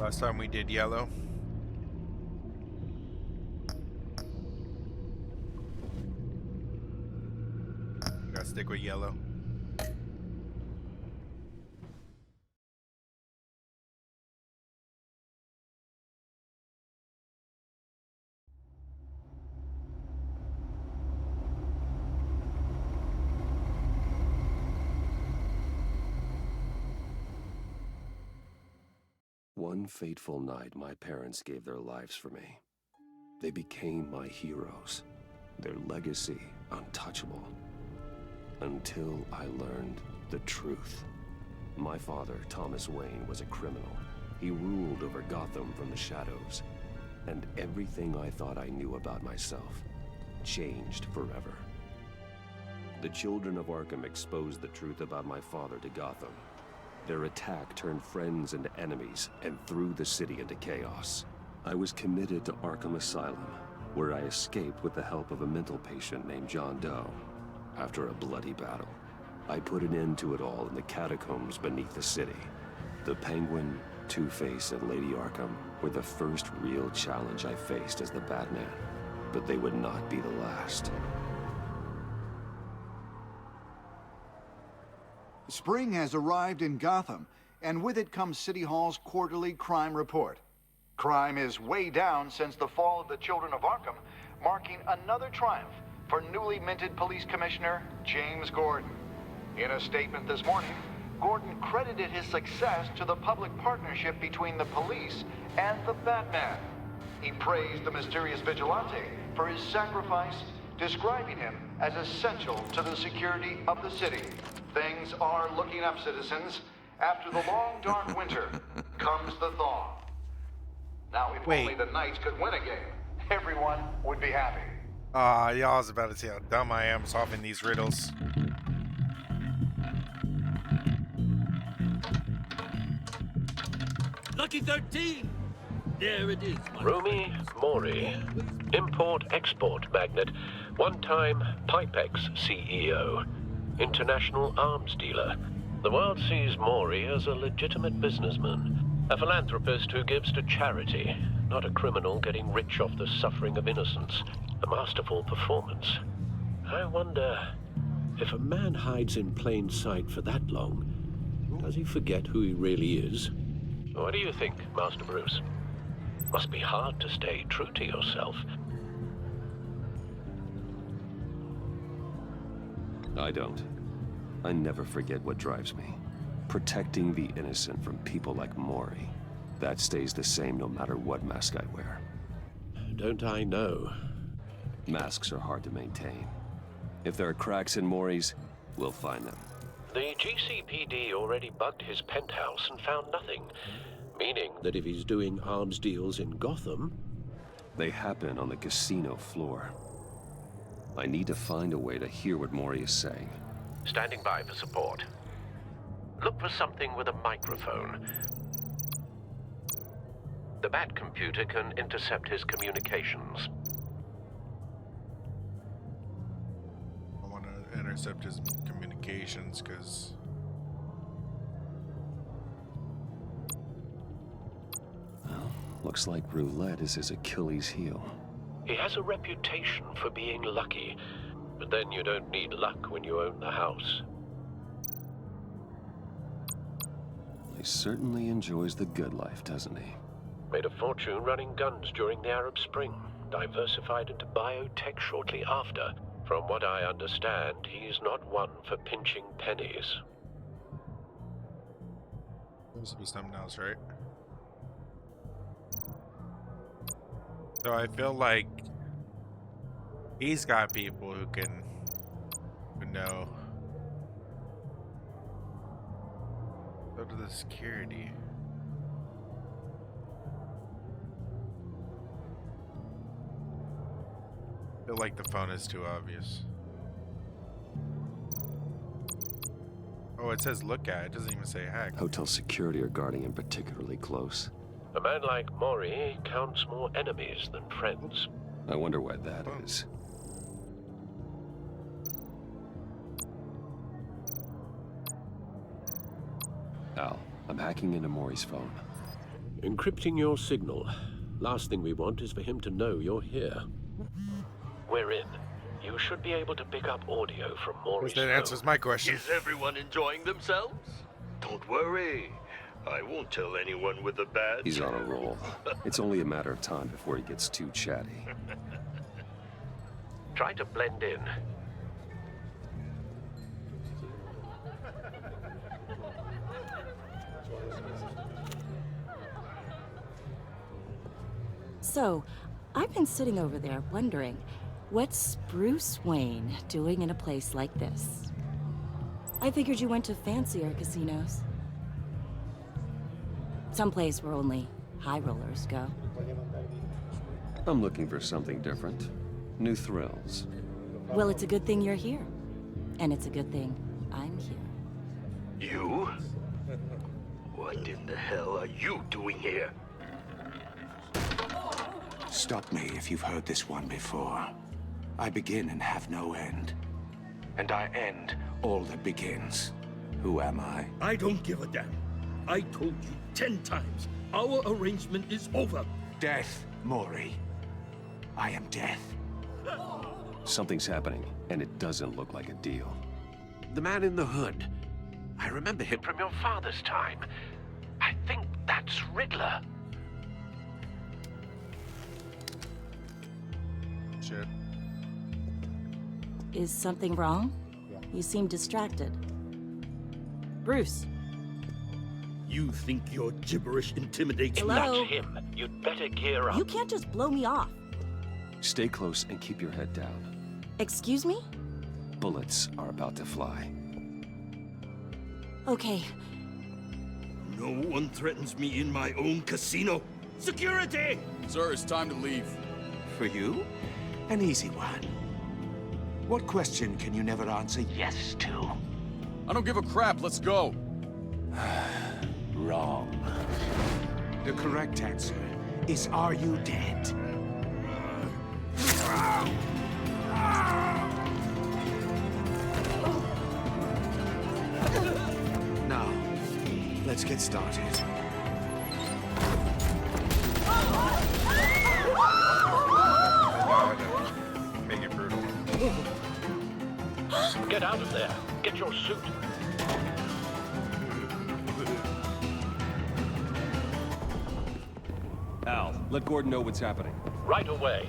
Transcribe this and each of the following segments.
Last time we did yellow. Gotta stick with yellow. One fateful night, my parents gave their lives for me. They became my heroes, their legacy untouchable. Until I learned the truth. My father, Thomas Wayne, was a criminal. He ruled over Gotham from the shadows. And everything I thought I knew about myself changed forever. The children of Arkham exposed the truth about my father to Gotham. Their attack turned friends into enemies and threw the city into chaos. I was committed to Arkham Asylum, where I escaped with the help of a mental patient named John Doe. After a bloody battle, I put an end to it all in the catacombs beneath the city. The Penguin, Two-Face, and Lady Arkham were the first real challenge I faced as the Batman, but they would not be the last. Spring has arrived in Gotham, and with it comes City Hall's quarterly crime report. Crime is way down since the fall of the Children of Arkham, marking another triumph for newly minted Police Commissioner James Gordon. In a statement this morning, Gordon credited his success to the public partnership between the police and the Batman. He praised the mysterious vigilante for his sacrifice, describing him as essential to the security of the city. Things are looking up, citizens. After the long, dark winter comes the thaw. Now, if only the Knights could win a game, everyone would be happy. Y'all was about to say how dumb I am solving these riddles. Lucky 13! There it is. Rumi Mori, import-export magnate, one-time Pipex CEO, international arms dealer. The world sees Mori as a legitimate businessman, a philanthropist who gives to charity, not a criminal getting rich off the suffering of innocence. A masterful performance. I wonder, if a man hides in plain sight for that long, does he forget who he really is? What do you think, Master Bruce? Must be hard to stay true to yourself. I don't. I never forget what drives me. Protecting the innocent from people like Mori. That stays the same no matter what mask I wear. Don't I know? Masks are hard to maintain. If there are cracks in Mori's, we'll find them. The GCPD already bugged his penthouse and found nothing. Meaning that if he's doing arms deals in Gotham... They happen on the casino floor. I need to find a way to hear what Mori is saying. Standing by for support. Look for something with a microphone. The Bat computer can intercept his communications. I want to intercept his communications because... Well, looks like roulette is his Achilles heel. He has a reputation for being lucky, but then you don't need luck when you own the house. He certainly enjoys the good life, doesn't he? Made a fortune running guns during the Arab Spring. Diversified into biotech shortly after. From what I understand, he's not one for pinching pennies. Supposed to be something else, right? So I feel like he's got people who know. Go to the security. I feel like the phone is too obvious. Oh, it says look at. It doesn't even say hack. Hotel security are guarding him particularly close. A man like Mori counts more enemies than friends. I wonder why that is. Al, I'm hacking into Mori's phone. Encrypting your signal. Last thing we want is for him to know you're here. We're in. You should be able to pick up audio from Mori's That answers phone. my question. Is everyone enjoying themselves? Don't worry. I won't tell anyone with a badge. He's on a roll. It's only a matter of time before he gets too chatty. Try to blend in. So, I've been sitting over there wondering, what's Bruce Wayne doing in a place like this? I figured you went to fancier casinos. Someplace where only high rollers go. I'm looking for something different. New thrills. Well, it's a good thing you're here. And it's a good thing I'm here. You? What in the hell are you doing here? Stop me if you've heard this one before. I begin and have no end. And I end all that begins. Who am I? I don't give a damn. I told you 10 times. Our arrangement is over. Death, Mori. I am death. Something's happening, and it doesn't look like a deal. The man in the hood. I remember him from your father's time. I think that's Riddler. Shit. Is something wrong? You seem distracted. Bruce. You think your gibberish intimidates me? Hello? That's him. You'd better gear up. You can't just blow me off. Stay close and keep your head down. Excuse me? Bullets are about to fly. Okay. No one threatens me in my own casino. Security! Sir, it's time to leave. For you? An easy one. What question can you never answer yes to? I don't give a crap, let's go. Wrong. The correct answer is, are you dead? Now, let's get started. Make it brutal. Get out of there. Get your suit. Al, let Gordon know what's happening. Right away.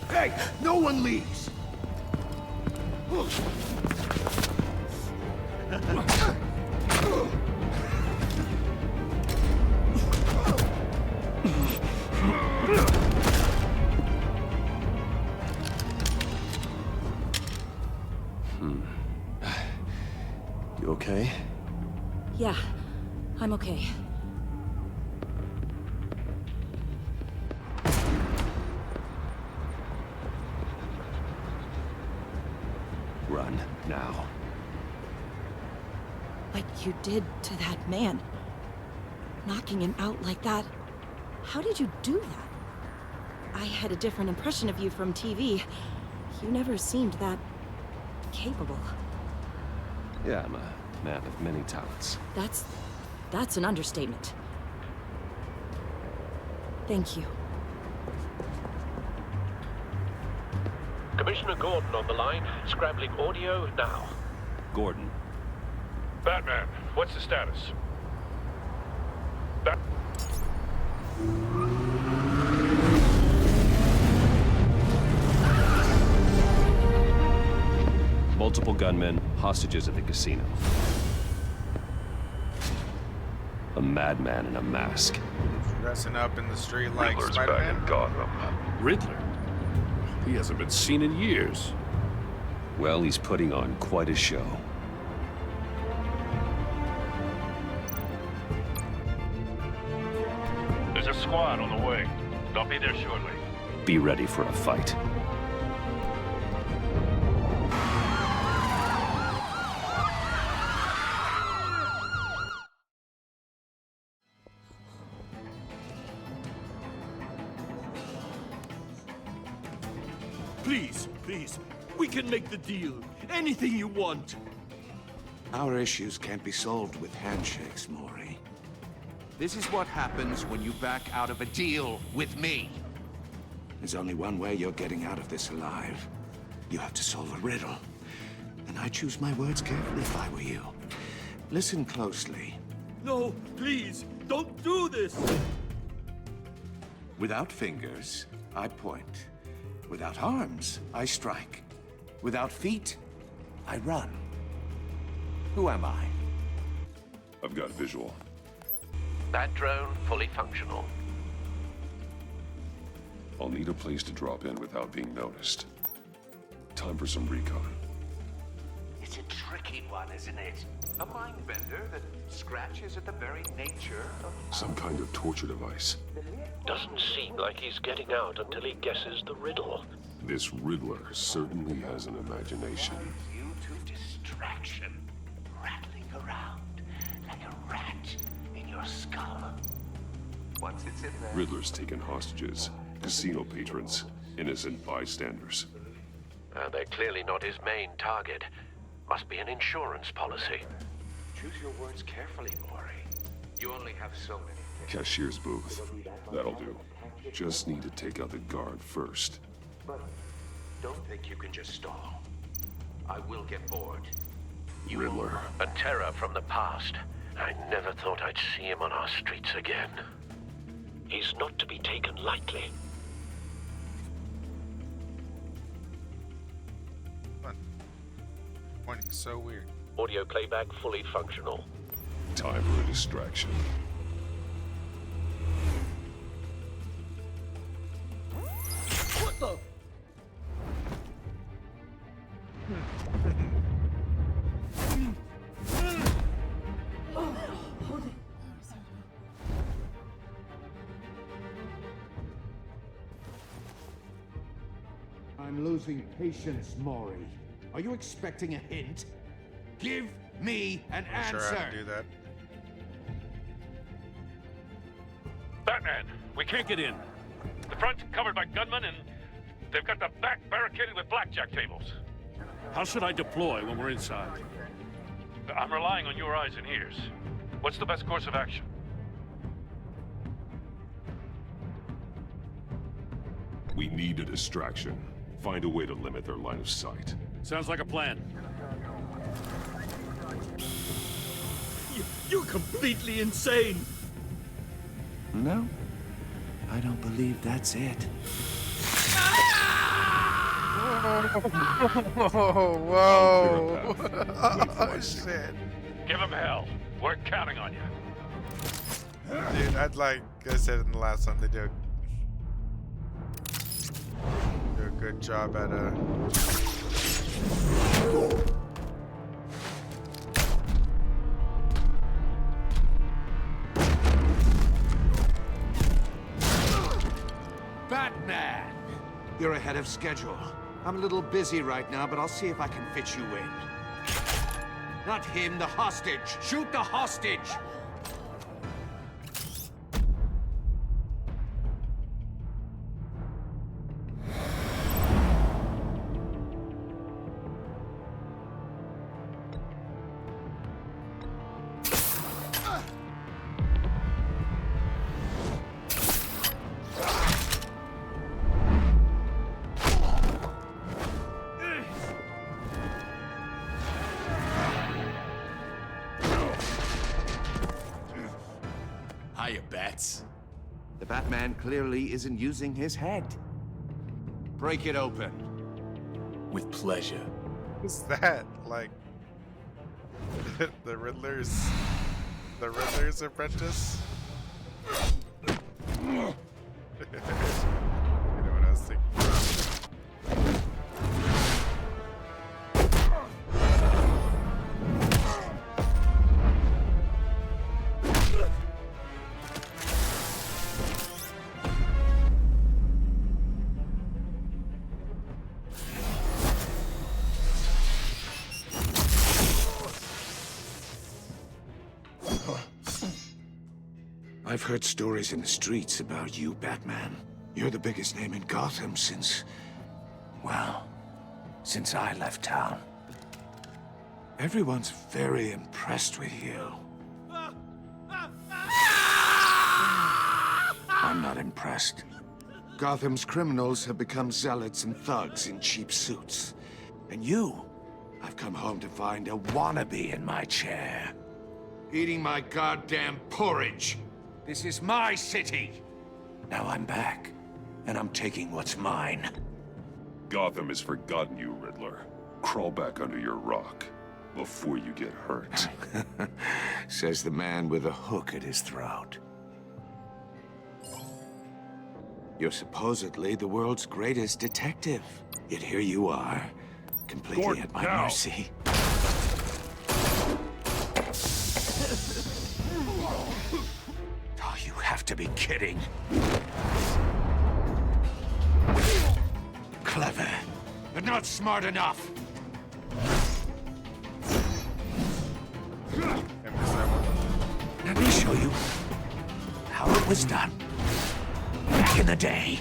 Hey, no one leaves! You okay? Yeah, I'm okay. Run, now. What you did to that man. Knocking him out like that. How did you do that? I had a different impression of you from TV. You never seemed that capable. Yeah, I'm a man of many talents. That's an understatement. Thank you. Commissioner Gordon on the line. Scrabbling audio now. Gordon. Batman, what's the status? Multiple gunmen, hostages at the casino. A madman in a mask. Dressing up in the street like Riddler's back Spider-Man. in Gotham. Riddler? He hasn't been seen in years. Well, he's putting on quite a show. There's a squad on the way. They'll be there shortly. Be ready for a fight. Please, please. We can make the deal. Anything you want. Our issues can't be solved with handshakes, Maury. This is what happens when you back out of a deal with me. There's only one way you're getting out of this alive. You have to solve a riddle. And I choose my words carefully if I were you. Listen closely. No, please, don't do this! Without fingers, I point. Without arms, I strike. Without feet, I run. Who am I? I've got visual. That drone fully functional. I'll need a place to drop in without being noticed. Time for some recon. It's a tricky one, isn't it? A mind bender that scratches at the very nature of... Some kind of torture device. Doesn't seem like he's getting out until he guesses the riddle. This Riddler certainly has an imagination. You to distraction, rattling around like a rat in your skull. Once it's in there... Riddler's taken hostages, casino patrons, innocent bystanders. They're clearly not his main target. Must be an insurance policy. Choose your words carefully, Maury. You only have so many. Cashier's booth. That'll do. Just need to take out the guard first. But don't think you can just stall. I will get bored. Riddler. A terror from the past. I never thought I'd see him on our streets again. He's not to be taken lightly. Pointing so weird. Audio playback fully functional. Time for a distraction. What the? I'm losing patience, Maury. Are you expecting a hint? Give me an answer! Sure, I can do that. Batman, we can't get in. The front's covered by gunmen, and they've got the back barricaded with blackjack tables. How should I deploy when we're inside? I'm relying on your eyes and ears. What's the best course of action? We need a distraction. Find a way to limit their line of sight. Sounds like a plan. You're completely insane! No, I don't believe that's it. Whoa! Oh, shit. Give him hell. We're counting on you. Dude, like I said in the last one, they do a good job at Batman! You're ahead of schedule. I'm a little busy right now, but I'll see if I can fit you in. Not him, the hostage! Shoot the hostage! Hiya, Bats. The Batman clearly isn't using his head. Break it open. With pleasure. who's that? Like the Riddler's apprentice? You know what I was thinking? I've heard stories in the streets about you, Batman. You're the biggest name in Gotham since Well, since I left town, everyone's very impressed with you. I'm not impressed. Gotham's criminals have become zealots and thugs in cheap suits. And you, I've come home to find a wannabe in my chair. Eating my goddamn porridge. This is my city. Now I'm back, and I'm taking what's mine. Gotham has forgotten you, Riddler. Crawl back under your rock before you get hurt. Says the man with a hook at his throat. You're supposedly the world's greatest detective. Yet here you are, completely Gordon, at my now. mercy. Oh, you have to be kidding. Clever, but not smart enough. Let me show you how it was done back in the day.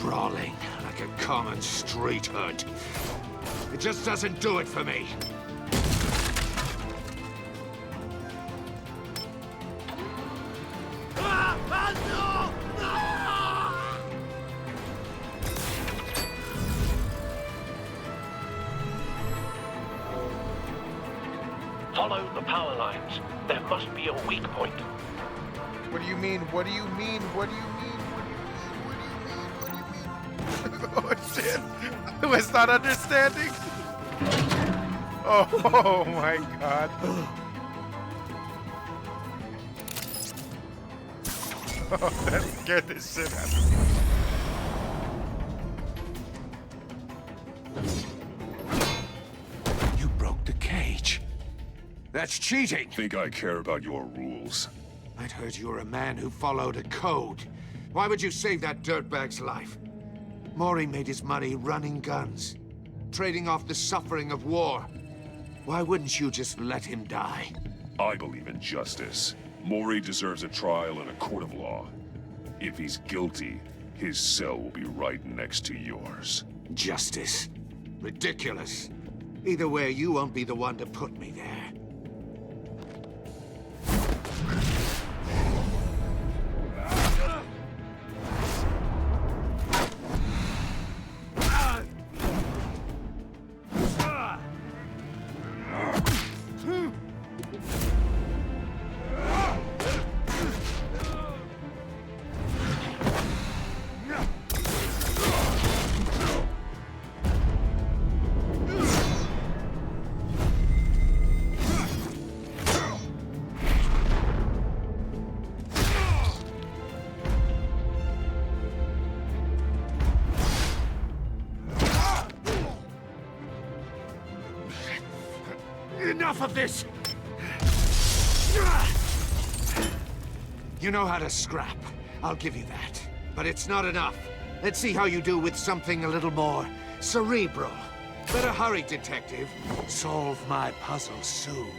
Brawling like a common street hood. It just doesn't do it for me. Follow the power lines. There must be a weak point. What do you mean? What do you mean? What do you mean? What do you mean? What do you mean? Oh shit! I was not understanding. Oh my god. Oh, that scared the shit out of me. You broke the cage. That's cheating. Think I care about your rules? I'd heard you were a man who followed a code. Why would you save that dirtbag's life? Maury made his money running guns, trading off the suffering of war. Why wouldn't you just let him die? I believe in justice. Maury deserves a trial in a court of law. If he's guilty, his cell will be right next to yours. Justice. Ridiculous. Either way, you won't be the one to put me there. Enough of this! You know how to scrap. I'll give you that. But it's not enough. Let's see how you do with something a little more cerebral. Better hurry, detective. Solve my puzzle soon.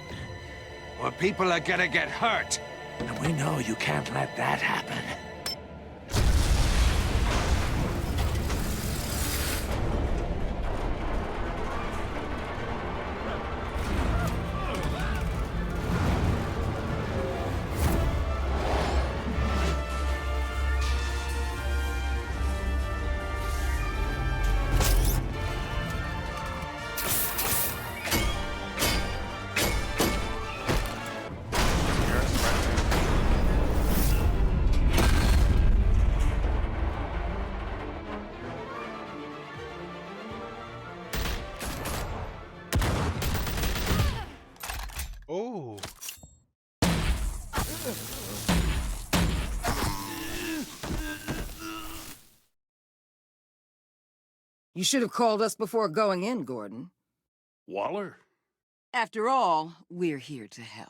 Or people are gonna get hurt. And we know you can't let that happen. Oh. You should have called us before going in, Gordon. Waller? After all, we're here to help.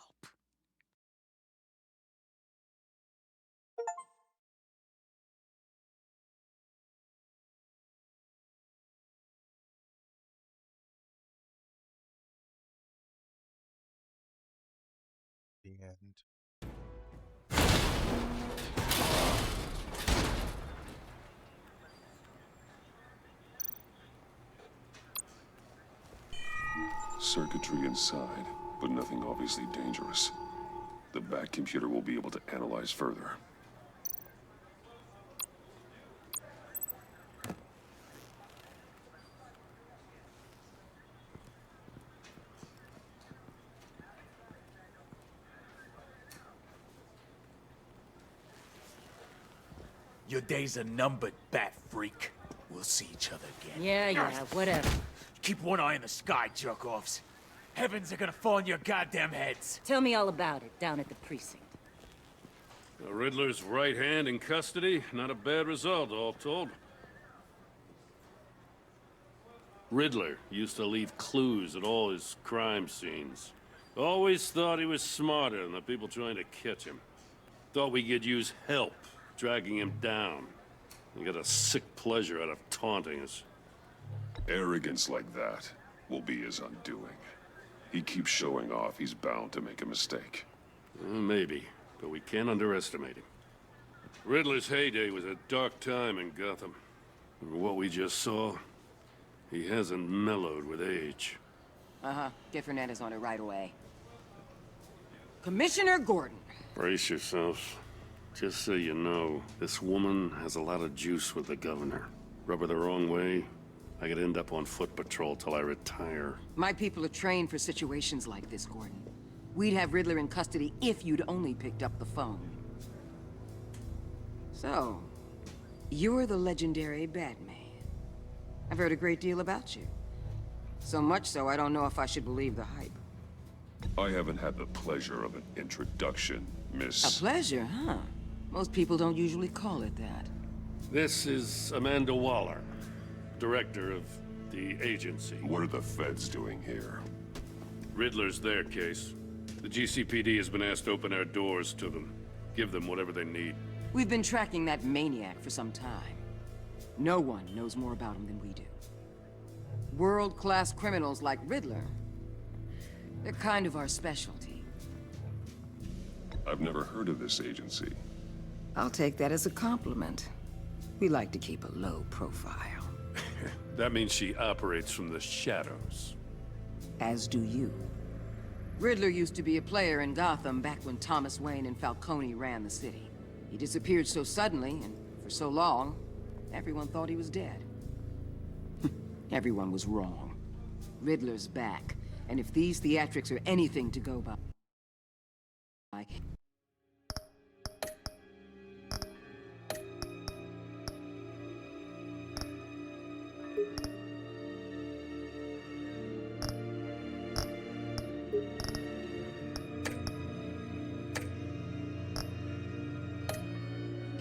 end. Circuitry inside, but nothing obviously dangerous. The back computer will be able to analyze further. Your days are numbered, bat freak. We'll see each other again. Yeah, whatever. Keep one eye in the sky, jerk-offs. Heavens are gonna fall on your goddamn heads. Tell me all about it down at the precinct. The Riddler's right hand in custody. Not a bad result, all told. Riddler used to leave clues at all his crime scenes. Always thought he was smarter than the people trying to catch him. Thought we could use help, dragging him down. He got a sick pleasure out of taunting us. Arrogance like that will be his undoing. He keeps showing off, he's bound to make a mistake. Maybe, but we can't underestimate him. Riddler's heyday was a dark time in Gotham. And what we just saw, he hasn't mellowed with age. Get Fernandez on it right away. Commissioner Gordon. Brace yourselves. Just so you know, this woman has a lot of juice with the governor. Rub her the wrong way, I could end up on foot patrol till I retire. My people are trained for situations like this, Gordon. We'd have Riddler in custody if you'd only picked up the phone. So, you're the legendary Batman. I've heard a great deal about you. So much so, I don't know if I should believe the hype. I haven't had the pleasure of an introduction, Miss... A pleasure, huh? Most people don't usually call it that. This is Amanda Waller, director of the agency. What are the feds doing here? Riddler's their case. The GCPD has been asked to open our doors to them. Give them whatever they need. We've been tracking that maniac for some time. No one knows more about him than we do. World-class criminals like Riddler, they're kind of our specialty. I've never heard of this agency. I'll take that as a compliment. We like to keep a low profile. That means she operates from the shadows. As do you. Riddler used to be a player in Gotham back when Thomas Wayne and Falcone ran the city. He disappeared so suddenly, and for so long, everyone thought he was dead. Everyone was wrong. Riddler's back, and if these theatrics are anything to go by...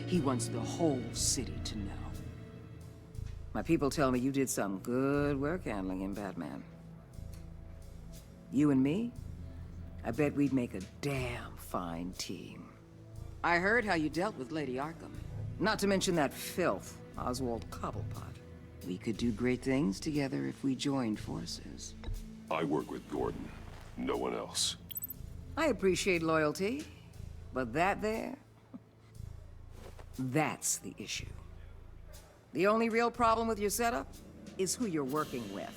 He wants the whole city to know. My people tell me you did some good work handling him, Batman. You and me? I bet we'd make a damn fine team. I heard how you dealt with Lady Arkham. Not to mention that filth, Oswald Cobblepot. We could do great things together if we joined forces. I work with Gordon, no one else. I appreciate loyalty, but that there... that's the issue. The only real problem with your setup is who you're working with.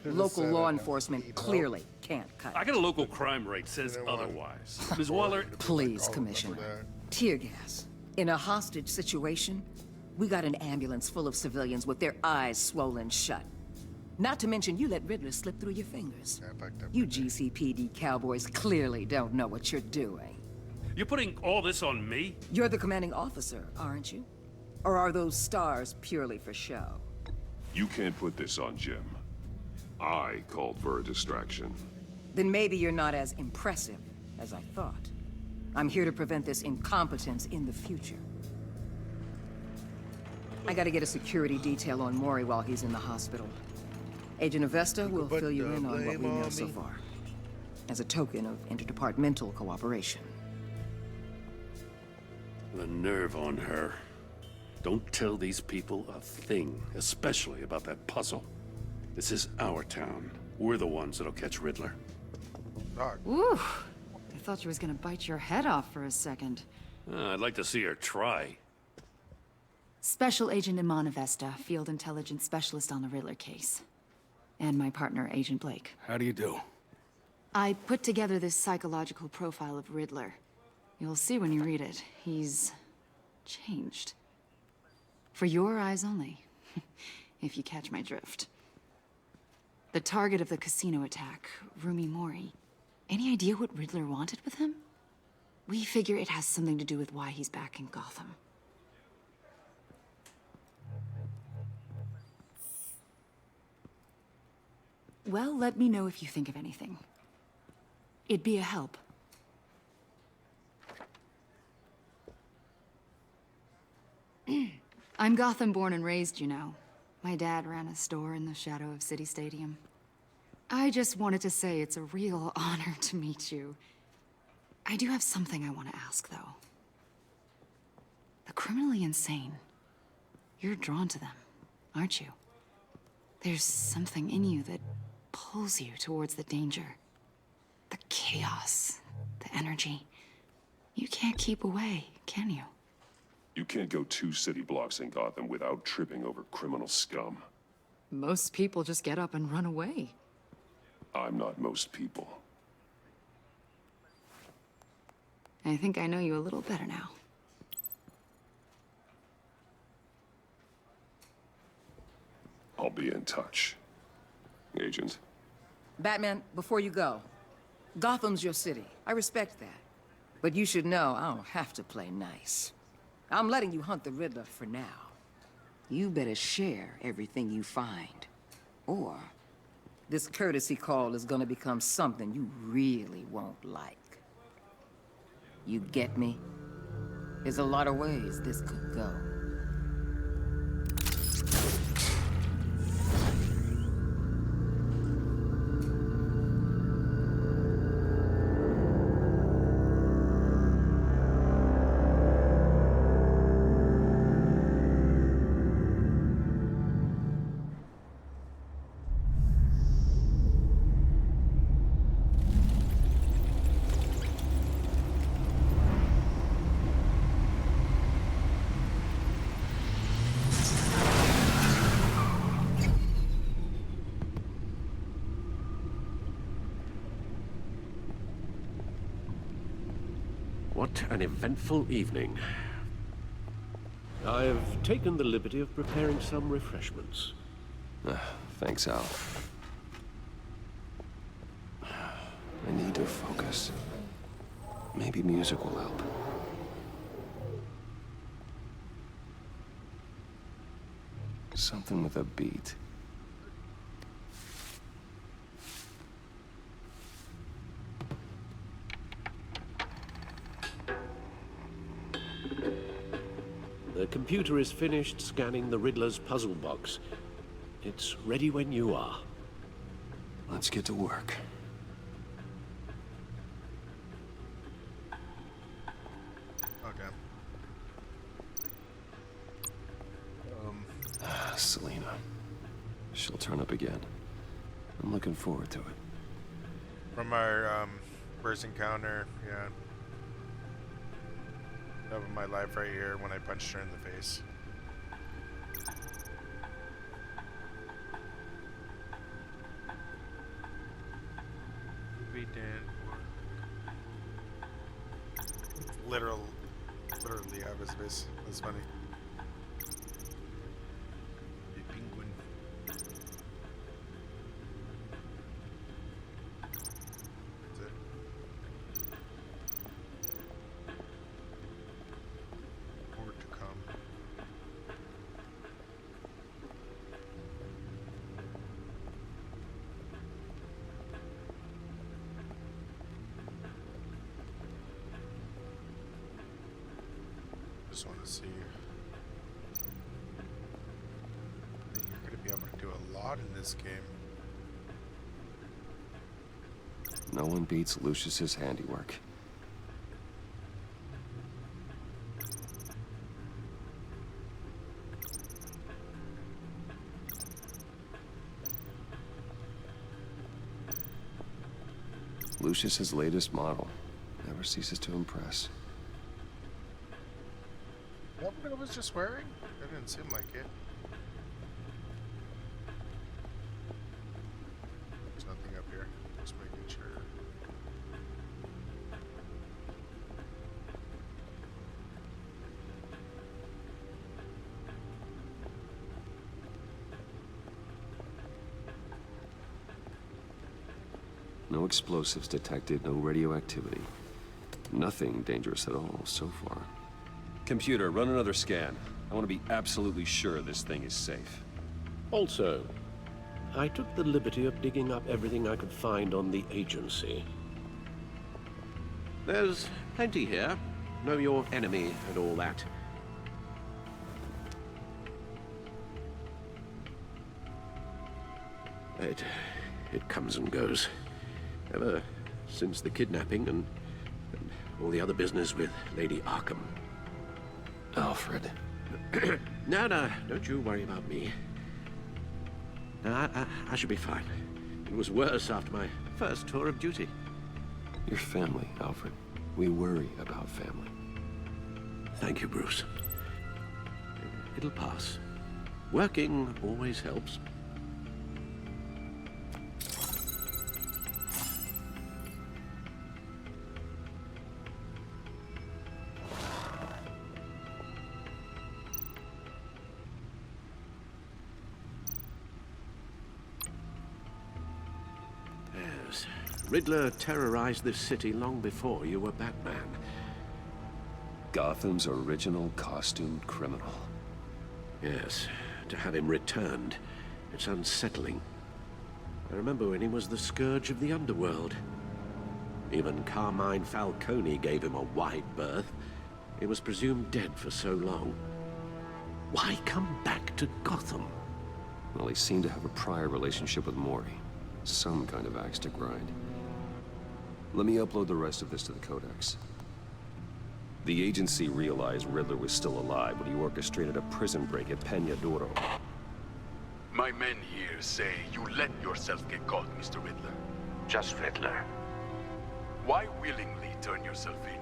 Local law enforcement clearly can't cut it. I got a local crime rate says otherwise. Ms. Waller... Please, Commissioner. Tear gas. In a hostage situation, we got an ambulance full of civilians with their eyes swollen shut. Not to mention you let Riddler slip through your fingers. You GCPD cowboys clearly don't know what you're doing. You're putting all this on me? You're the commanding officer, aren't you? Or are those stars purely for show? You can't put this on Jim. I called for a distraction. Then maybe you're not as impressive as I thought. I'm here to prevent this incompetence in the future. I gotta get a security detail on Maury while he's in the hospital. Agent Avesta will fill you in on what we know so far, as a token of interdepartmental cooperation. The nerve on her. Don't tell these people a thing, especially about that puzzle. This is our town. We're the ones that'll catch Riddler. Woo! To thought she was gonna bite your head off for a second. I'd like to see her try. Special Agent Imana Vesta, Field Intelligence Specialist on the Riddler case. And my partner, Agent Blake. How do you do? I put together this psychological profile of Riddler. You'll see when you read it. He's changed. For your eyes only, if you catch my drift. The target of the casino attack, Rumi Mori. Any idea what Riddler wanted with him? We figure it has something to do with why he's back in Gotham. Well, let me know if you think of anything. It'd be a help. I'm Gotham born and raised, you know. My dad ran a store in the shadow of City Stadium. I just wanted to say it's a real honor to meet you. I do have something I want to ask, though. The criminally insane. You're drawn to them, aren't you? There's something in you that pulls you towards the danger. The chaos, the energy. You can't keep away, can you? You can't go 2 city blocks in Gotham without tripping over criminal scum. Most people just get up and run away. I'm not most people. I think I know you a little better now. I'll be in touch, Agent. Batman, before you go, Gotham's your city. I respect that. But you should know I don't have to play nice. I'm letting you hunt the Riddler for now. You better share everything you find. Or this courtesy call is gonna become something you really won't like. You get me? There's a lot of ways this could go. What an eventful evening. I've taken the liberty of preparing some refreshments. Thanks, Al. I need to focus. Maybe music will help. Something with a beat. The computer is finished scanning the Riddler's puzzle box. It's ready when you are. Let's get to work. Okay. Selena. She'll turn up again. I'm looking forward to it. From our first encounter, yeah. Love of my life right here when I punched her in the face. We didn't work. Literally out of his face. That's funny. The penguin. That's it. More to come. Just want to see. I think you're going to be able to do a lot in this game. No one beats Lucius's handiwork. Lucius's latest model. ceases to impress. What I was just wearing? That didn't seem like it. There's nothing up here. Just making sure. No explosives detected, no radioactivity. Nothing dangerous at all so far. Computer, run another scan. I want to be absolutely sure this thing is safe. Also, I took the liberty of digging up everything I could find on the agency. There's plenty here. Know your enemy and all that. It comes and goes. Ever since the kidnapping and all the other business with Lady Arkham. Alfred. No, don't you worry about me. No, I should be fine. It was worse after my first tour of duty. Your family, Alfred. We worry about family. Thank you, Bruce. It'll pass. Working always helps. Riddler terrorized this city long before you were Batman. Gotham's original costumed criminal. Yes, to have him returned, it's unsettling. I remember when he was the scourge of the underworld. Even Carmine Falcone gave him a wide berth. He was presumed dead for so long. Why come back to Gotham? Well, he seemed to have a prior relationship with Mori. Some kind of axe to grind. Let me upload the rest of this to the Codex. The agency realized Riddler was still alive when he orchestrated a prison break at Peña Duro. My men here say you let yourself get caught, Mr. Riddler. Just Riddler. Why willingly turn yourself in?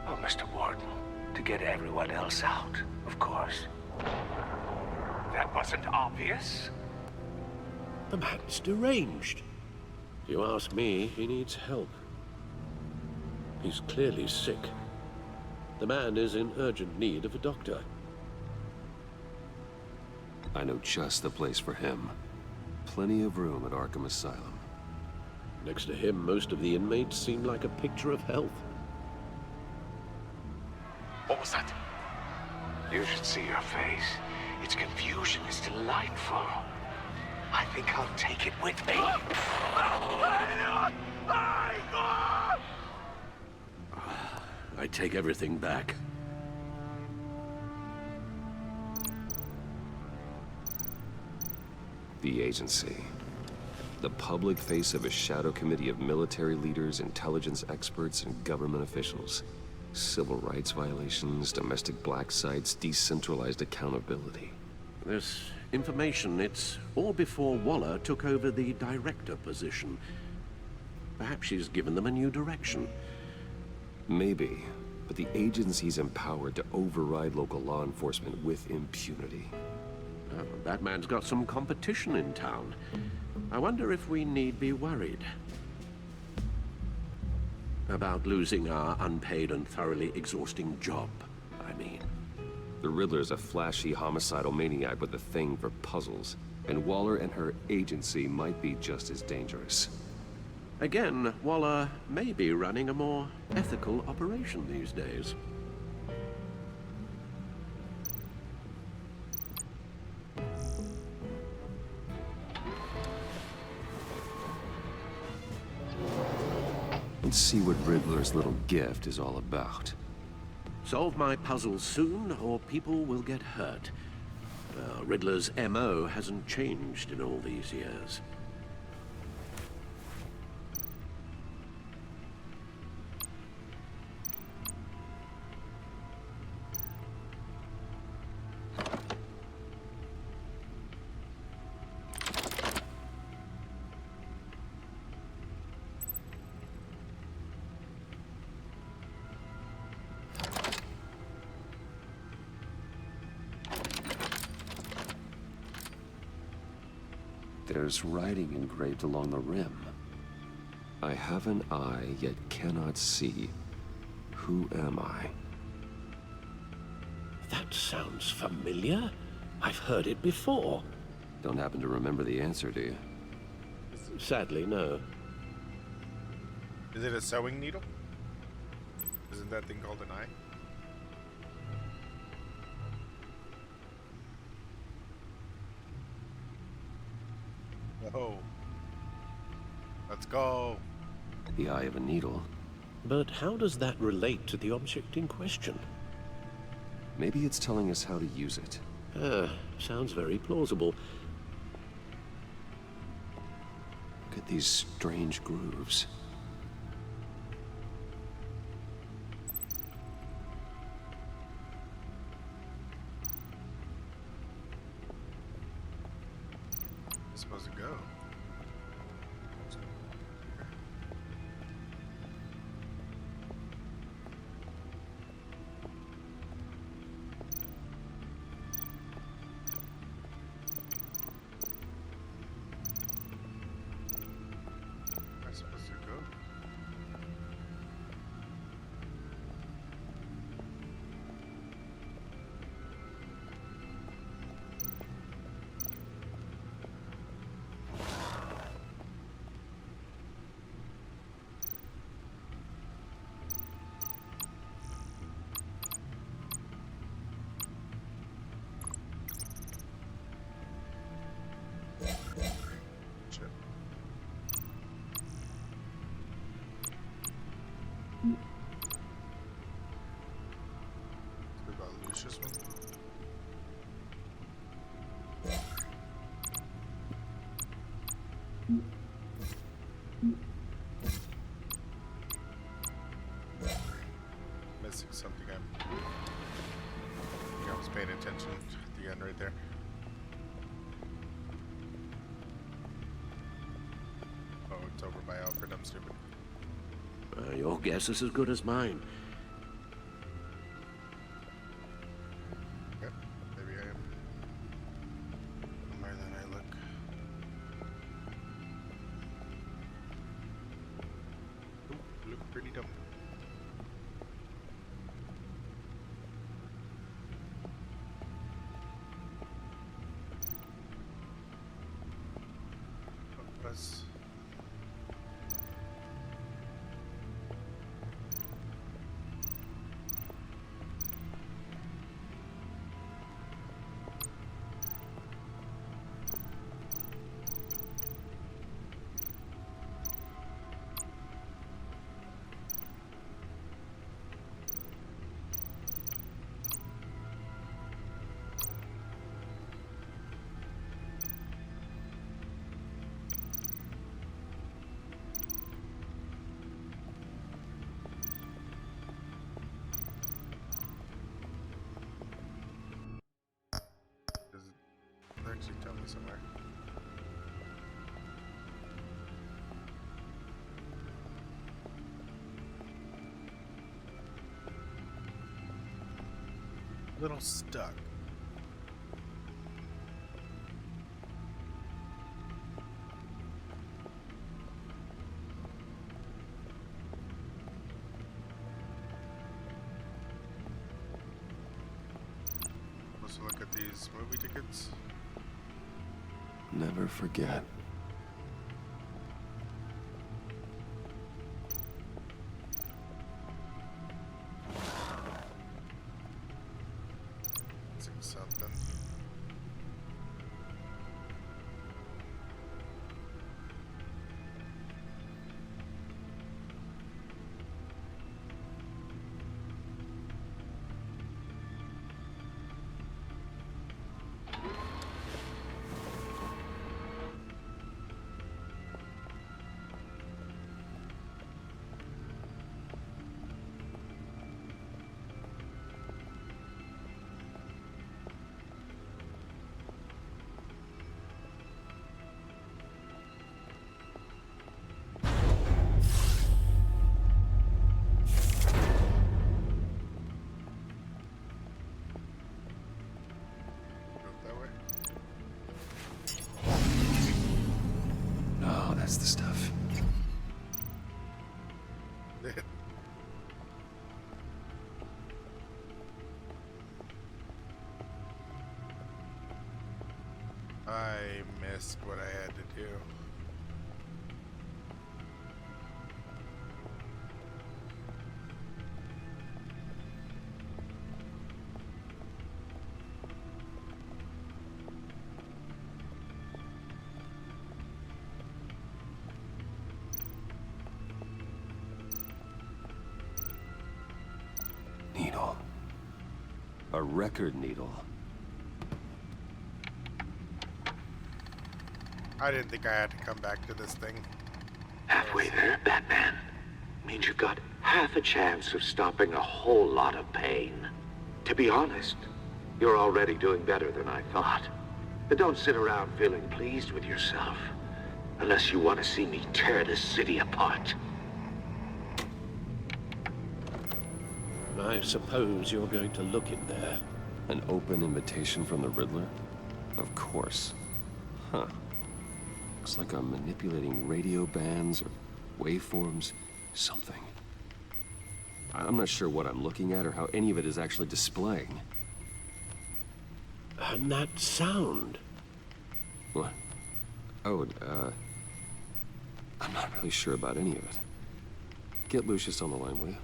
Oh, Mr. Warden, to get everyone else out, of course. That wasn't obvious. The man's deranged. If you ask me, he needs help. He's clearly sick. The man is in urgent need of a doctor. I know just the place for him. Plenty of room at Arkham Asylum. Next to him, most of the inmates seem like a picture of health. What was that? You should see your face. Its confusion is delightful. I think I'll take it with me. I take everything back. The agency. The public face of a shadow committee of military leaders, intelligence experts, and government officials. Civil rights violations, domestic black sites, decentralized accountability. This information, it's all before Waller took over the director position. Perhaps she's given them a new direction. Maybe, but the agency's empowered to override local law enforcement with impunity. Oh, Batman's got some competition in town. I wonder if we need be worried about losing our unpaid and thoroughly exhausting job, I mean. The Riddler's a flashy homicidal maniac with a thing for puzzles, and Waller and her agency might be just as dangerous. Again, Waller may be running a more ethical operation these days. Let's see what Riddler's little gift is all about. Solve my puzzles soon, or people will get hurt. Riddler's MO hasn't changed in all these years. There's writing engraved along the rim. I have an eye, yet cannot see. Who am I? That sounds familiar. I've heard it before. Don't happen to remember the answer, do you? Sadly, no. Is it a sewing needle? Isn't that thing called an eye? Whoa. Let's go. The eye of a needle. But how does that relate to the object in question? Maybe it's telling us how to use it. Sounds very plausible. Look at these strange grooves. It's supposed to go. I'm supposed to go. Shit. What about Lucius one? Missing something. I think I was paying attention at the end right there. Oh, it's over by Alfred. I'm stupid. Your guess is as good as mine. Okay, maybe I am dumber than I look. Ooh, look pretty dumb. Us. Does it actually tell me somewhere? Little stuck. Let's look at these movie tickets. Never forget. Missing something. I missed what I had to do. Needle. A record needle. I didn't think I had to come back to this thing. Halfway there, Batman. Means you've got half a chance of stopping a whole lot of pain. To be honest, you're already doing better than I thought. But don't sit around feeling pleased with yourself. Unless you want to see me tear this city apart. I suppose you're going to look in there. An open invitation from the Riddler? Of course. Huh. Looks like I'm manipulating radio bands or waveforms, something. I'm not sure what I'm looking at or how any of it is actually displaying. And that sound. What? Oh, I'm not really sure about any of it. Get Lucius on the line, will you?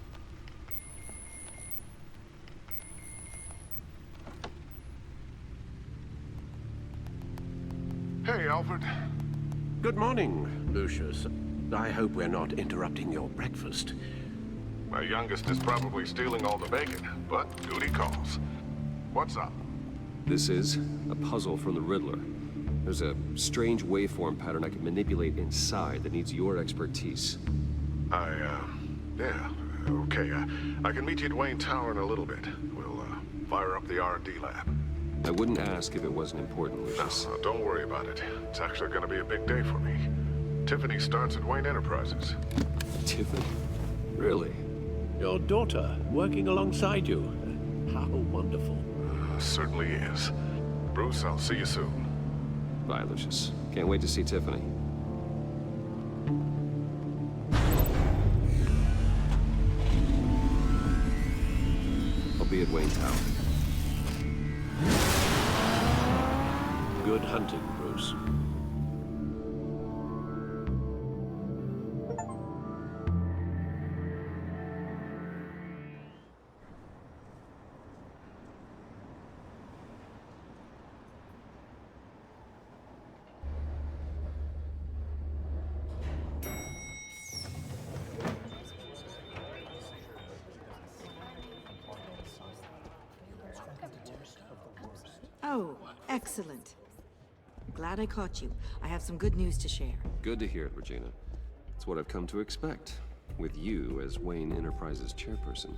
Hey, Alfred. Good morning, Lucius. I hope we're not interrupting your breakfast. My youngest is probably stealing all the bacon, but duty calls. What's up? This is a puzzle from the Riddler. There's a strange waveform pattern I can manipulate inside that needs your expertise. Yeah, okay. I can meet you at Wayne Tower in a little bit. We'll, fire up the R&D lab. I wouldn't ask if it wasn't important, Lucius. No, don't worry about it. It's actually gonna be a big day for me. Tiffany starts at Wayne Enterprises. Tiffany? Really? Your daughter, working alongside you. How wonderful. Certainly is. Bruce, I'll see you soon. Bye, Lucius. Can't wait to see Tiffany. I'll be at Wayne Tower. Good hunting, Bruce. Oh, excellent. Glad I caught you. I have some good news to share. Good to hear it, Regina. It's what I've come to expect, with you as Wayne Enterprises chairperson.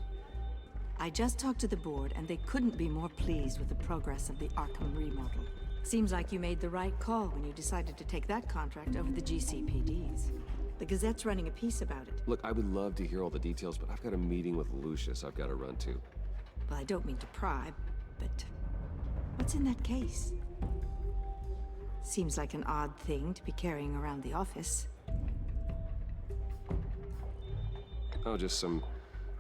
I just talked to the board, and they couldn't be more pleased with the progress of the Arkham remodel. Seems like you made the right call when you decided to take that contract over the GCPD's. The Gazette's running a piece about it. Look, I would love to hear all the details, but I've got a meeting with Lucius I've got to run to. Well, I don't mean to pry, but what's in that case? Seems like an odd thing to be carrying around the office. Oh, just some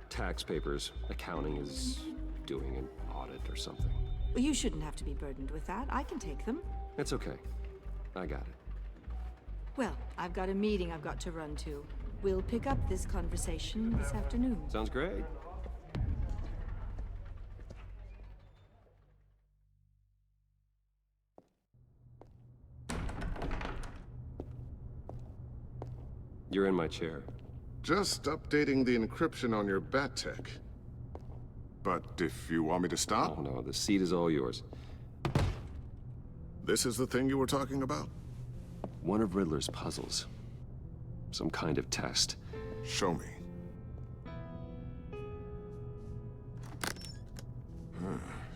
tax papers. Accounting is doing an audit or something. Well, you shouldn't have to be burdened with that. I can take them. It's okay. I got it. Well, I've got a meeting I've got to run to. We'll pick up this conversation this afternoon. Sounds great. You're in my chair. Just updating the encryption on your bat tech. But if you want me to stop... Oh, no, the seat is all yours. This is the thing you were talking about? One of Riddler's puzzles. Some kind of test. Show me.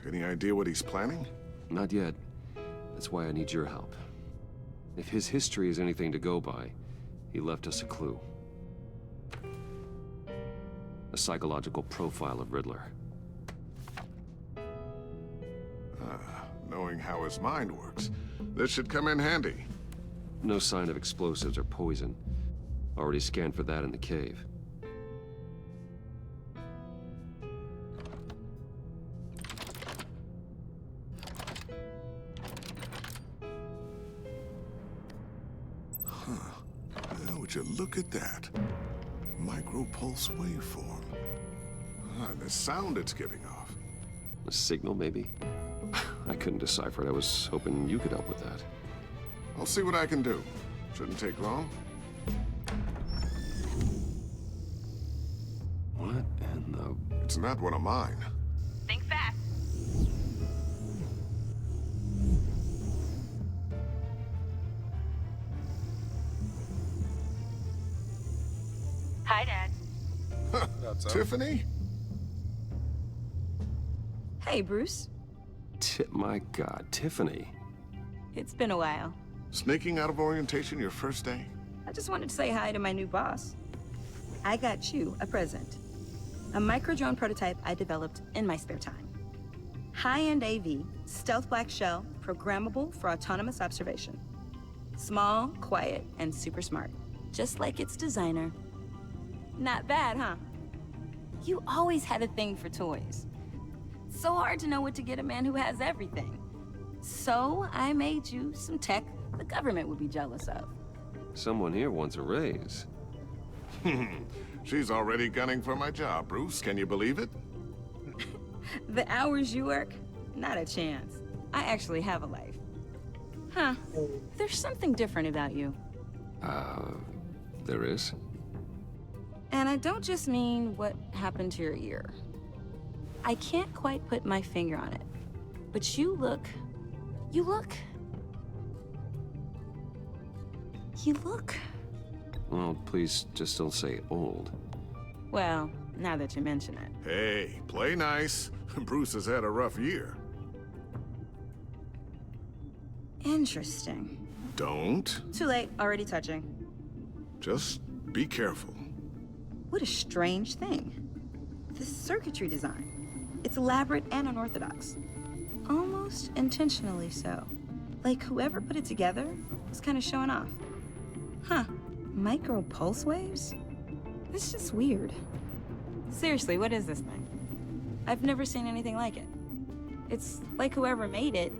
Any idea what he's planning? Not yet. That's why I need your help. If his history is anything to go by, he left us a clue. A psychological profile of Riddler. Knowing how his mind works, this should come in handy. No sign of explosives or poison. Already scanned for that in the cave. Would you look at that? Micro-pulse waveform. And the sound it's giving off. A signal, maybe? I couldn't decipher it. I was hoping you could help with that. I'll see what I can do. Shouldn't take long. What in the... It's not one of mine. Think fast. Hi, Dad. Tiffany? Hey, Bruce. My God, Tiffany. It's been a while. Sneaking out of orientation your first day? I just wanted to say hi to my new boss. I got you a present. A micro-drone prototype I developed in my spare time. High-end AV, stealth black shell, programmable for autonomous observation. Small, quiet, and super smart. Just like its designer. Not bad, huh? You always had a thing for toys. So hard to know what to get a man who has everything. So I made you some tech the government would be jealous of. Someone here wants a raise. She's already gunning for my job, Bruce. Can you believe it? The hours you work? Not a chance. I actually have a life. Huh. There's something different about you. There is? And I don't just mean what happened to your ear. I can't quite put my finger on it. But you look... Well, please just don't say old. Well, now that you mention it. Hey, play nice. Bruce has had a rough year. Interesting. Don't. Too late, already touching. Just be careful. What a strange thing. This circuitry design. It's elaborate and unorthodox. Almost intentionally so. Like whoever put it together was kind of showing off. Huh. Micro pulse waves? It's just weird. Seriously, what is this thing? I've never seen anything like it. It's like whoever made it.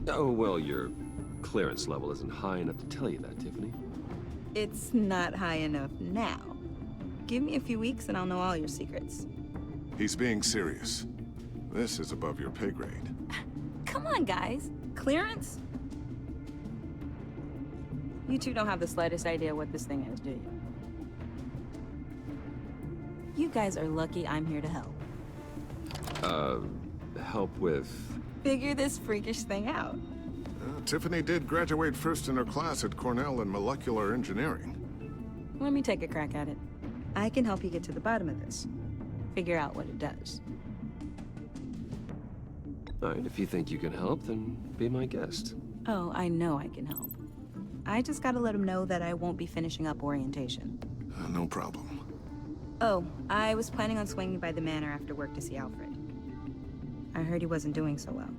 Oh, well, your clearance level isn't high enough to tell you that, Tiffany. It's not high enough now. Give me a few weeks and I'll know all your secrets. He's being serious. This is above your pay grade. Come on, guys. Clearance? You two don't have the slightest idea what this thing is, do you? You guys are lucky I'm here to help. Help with... Figure this freakish thing out. Tiffany did graduate first in her class at Cornell in molecular engineering. Let me take a crack at it. I can help you get to the bottom of this. Figure out what it does. All right, if you think you can help, then be my guest. Oh, I know I can help. I just gotta let him know that I won't be finishing up orientation. No problem. Oh, I was planning on swinging by the manor after work to see Alfred. I heard he wasn't doing so well.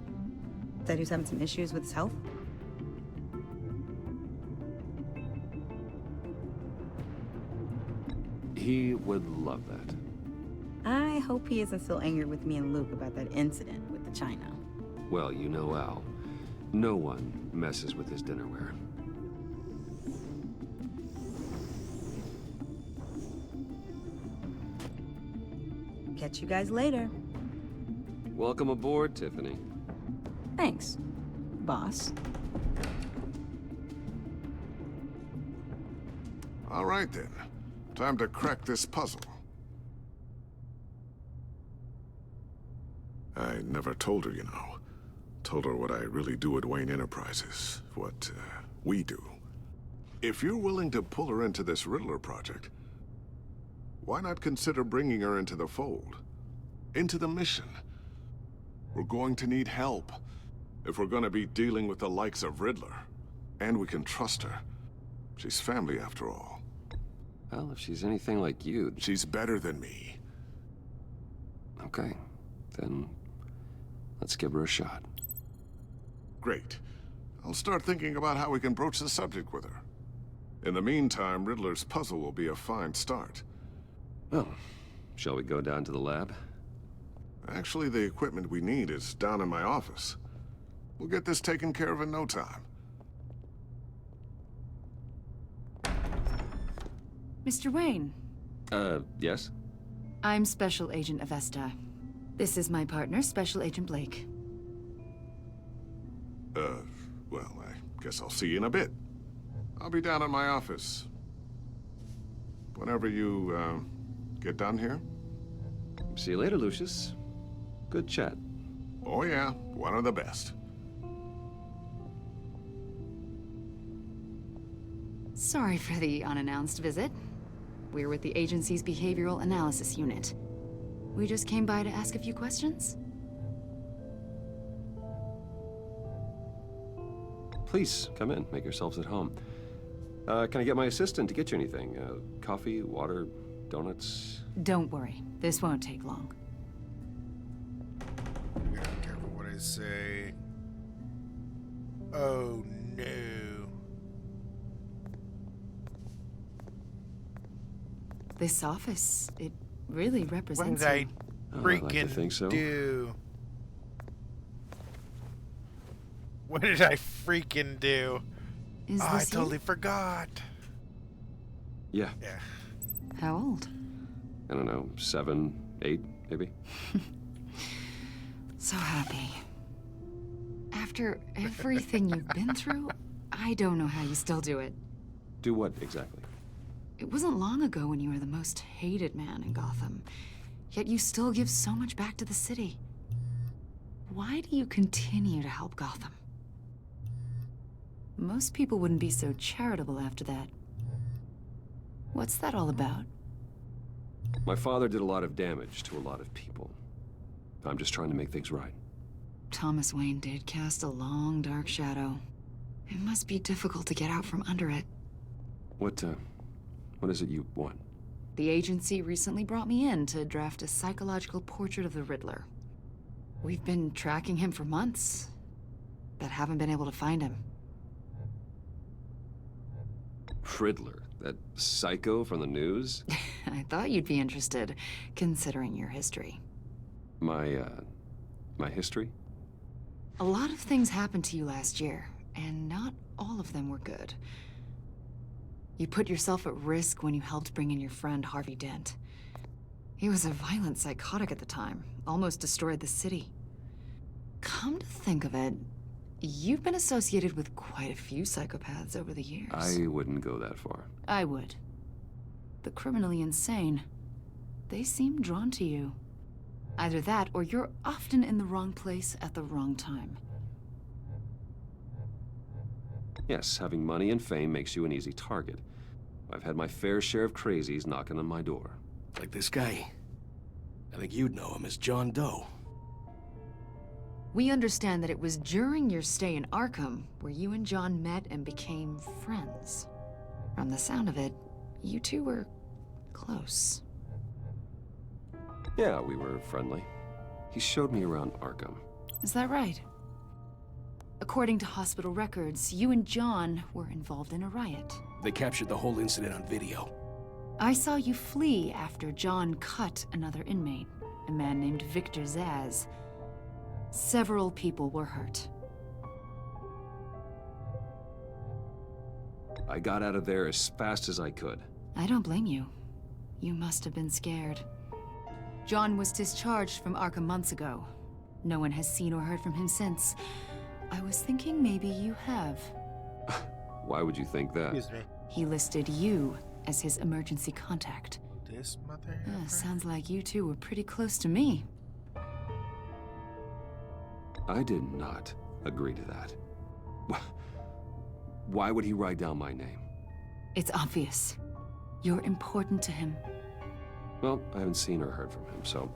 Said he was having some issues with his health. He would love that. I hope he isn't still angry with me and Luke about that incident with the china. Well, you know Al. No one messes with his dinnerware. Catch you guys later. Welcome aboard, Tiffany. Thanks, boss. All right, then. Time to crack this puzzle. I never told her, you know. Told her what I really do at Wayne Enterprises. What, we do. If you're willing to pull her into this Riddler project, why not consider bringing her into the fold? Into the mission? We're going to need help if we're going to be dealing with the likes of Riddler. And we can trust her. She's family, after all. Well, if she's anything like you... She's better than me. Okay, then let's give her a shot. Great. I'll start thinking about how we can broach the subject with her. In the meantime, Riddler's puzzle will be a fine start. Well, shall we go down to the lab? Actually, the equipment we need is down in my office. We'll get this taken care of in no time. Mr. Wayne. Yes? I'm Special Agent Avesta. This is my partner, Special Agent Blake. Well, I guess I'll see you in a bit. I'll be down at my office. Whenever you, get done here. See you later, Lucius. Good chat. Oh yeah, one of the best. Sorry for the unannounced visit. We're with the agency's behavioral analysis unit. We just came by to ask a few questions. Please, come in. Make yourselves at home. Can I get my assistant to get you anything? Coffee, water, donuts? Don't worry. This won't take long. I gotta be careful what I say. Oh, no. This office, it really What represents did I you. freaking like to think so. do? What did I freaking do? Is I this totally you? forgot. Yeah. Yeah. How old? I don't know, 7, 8, maybe? So happy. After everything you've been through, I don't know how you still do it. Do what, exactly? It wasn't long ago when you were the most hated man in Gotham, yet you still give so much back to the city. Why do you continue to help Gotham? Most people wouldn't be so charitable after that. What's that all about? My father did a lot of damage to a lot of people. I'm just trying to make things right. Thomas Wayne did cast a long, dark shadow. It must be difficult to get out from under it. What is it you want? The agency recently brought me in to draft a psychological portrait of the Riddler. We've been tracking him for months, but haven't been able to find him. Riddler, that psycho from the news? I thought you'd be interested, considering your history. My history? A lot of things happened to you last year, and not all of them were good. You put yourself at risk when you helped bring in your friend Harvey Dent. He was a violent psychotic at the time, almost destroyed the city. Come to think of it, you've been associated with quite a few psychopaths over the years. I wouldn't go that far. I would. The criminally insane, they seem drawn to you. Either that, or you're often in the wrong place at the wrong time. Yes, having money and fame makes you an easy target. I've had my fair share of crazies knocking on my door. Like this guy. I think you'd know him as John Doe. We understand that it was during your stay in Arkham where you and John met and became friends. From the sound of it, you two were close. Yeah, we were friendly. He showed me around Arkham. Is that right? According to hospital records, you and John were involved in a riot. They captured the whole incident on video. I saw you flee after John cut another inmate, a man named Victor Zsasz. Several people were hurt. I got out of there as fast as I could. I don't blame you. You must have been scared. John was discharged from Arkham months ago. No one has seen or heard from him since. I was thinking maybe you have. Why would you think that? Excuse me. He listed you as his emergency contact. This mother. Sounds like you two were pretty close to me. I did not agree to that. Why would he write down my name? It's obvious. You're important to him. Well, I haven't seen or heard from him, so...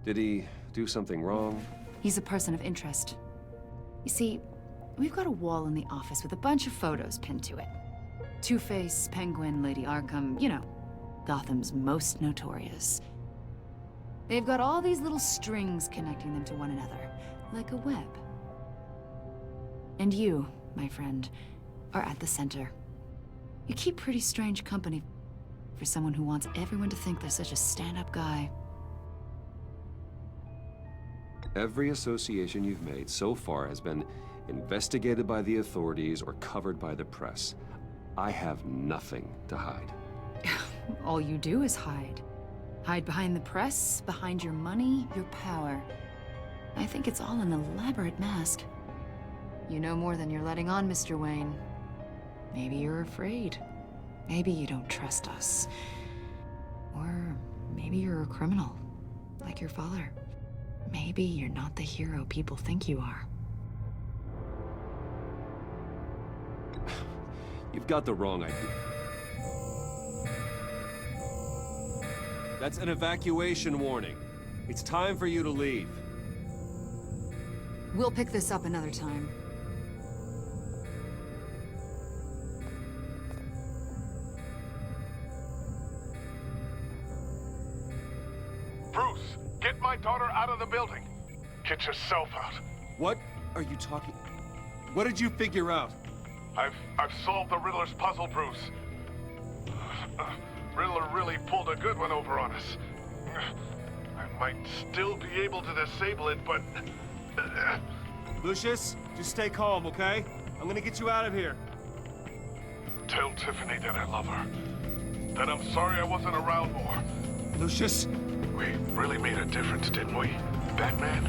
Did he do something wrong? He's a person of interest. You see, we've got a wall in the office with a bunch of photos pinned to it. Two-Face, Penguin, Lady Arkham, you know, Gotham's most notorious. They've got all these little strings connecting them to one another, like a web. And you, my friend, are at the center. You keep pretty strange company for someone who wants everyone to think they're such a stand-up guy. Every association you've made so far has been investigated by the authorities or covered by the press. I have nothing to hide. All you do is hide. Hide behind the press, behind your money, your power. I think it's all an elaborate mask. You know more than you're letting on, Mr. Wayne. Maybe you're afraid. Maybe you don't trust us. Or maybe you're a criminal, like your father. Maybe you're not the hero people think you are. You've got the wrong idea. That's an evacuation warning. It's time for you to leave. We'll pick this up another time. Bruce, get my daughter out of the building. Get yourself out. What are you talking? What did you figure out? I've solved the Riddler's puzzle, Bruce. Riddler really pulled a good one over on us. I might still be able to disable it, but... Lucius, just stay calm, okay? I'm gonna get you out of here. Tell Tiffany that I love her. That I'm sorry I wasn't around more. Lucius? We really made a difference, didn't we, Batman?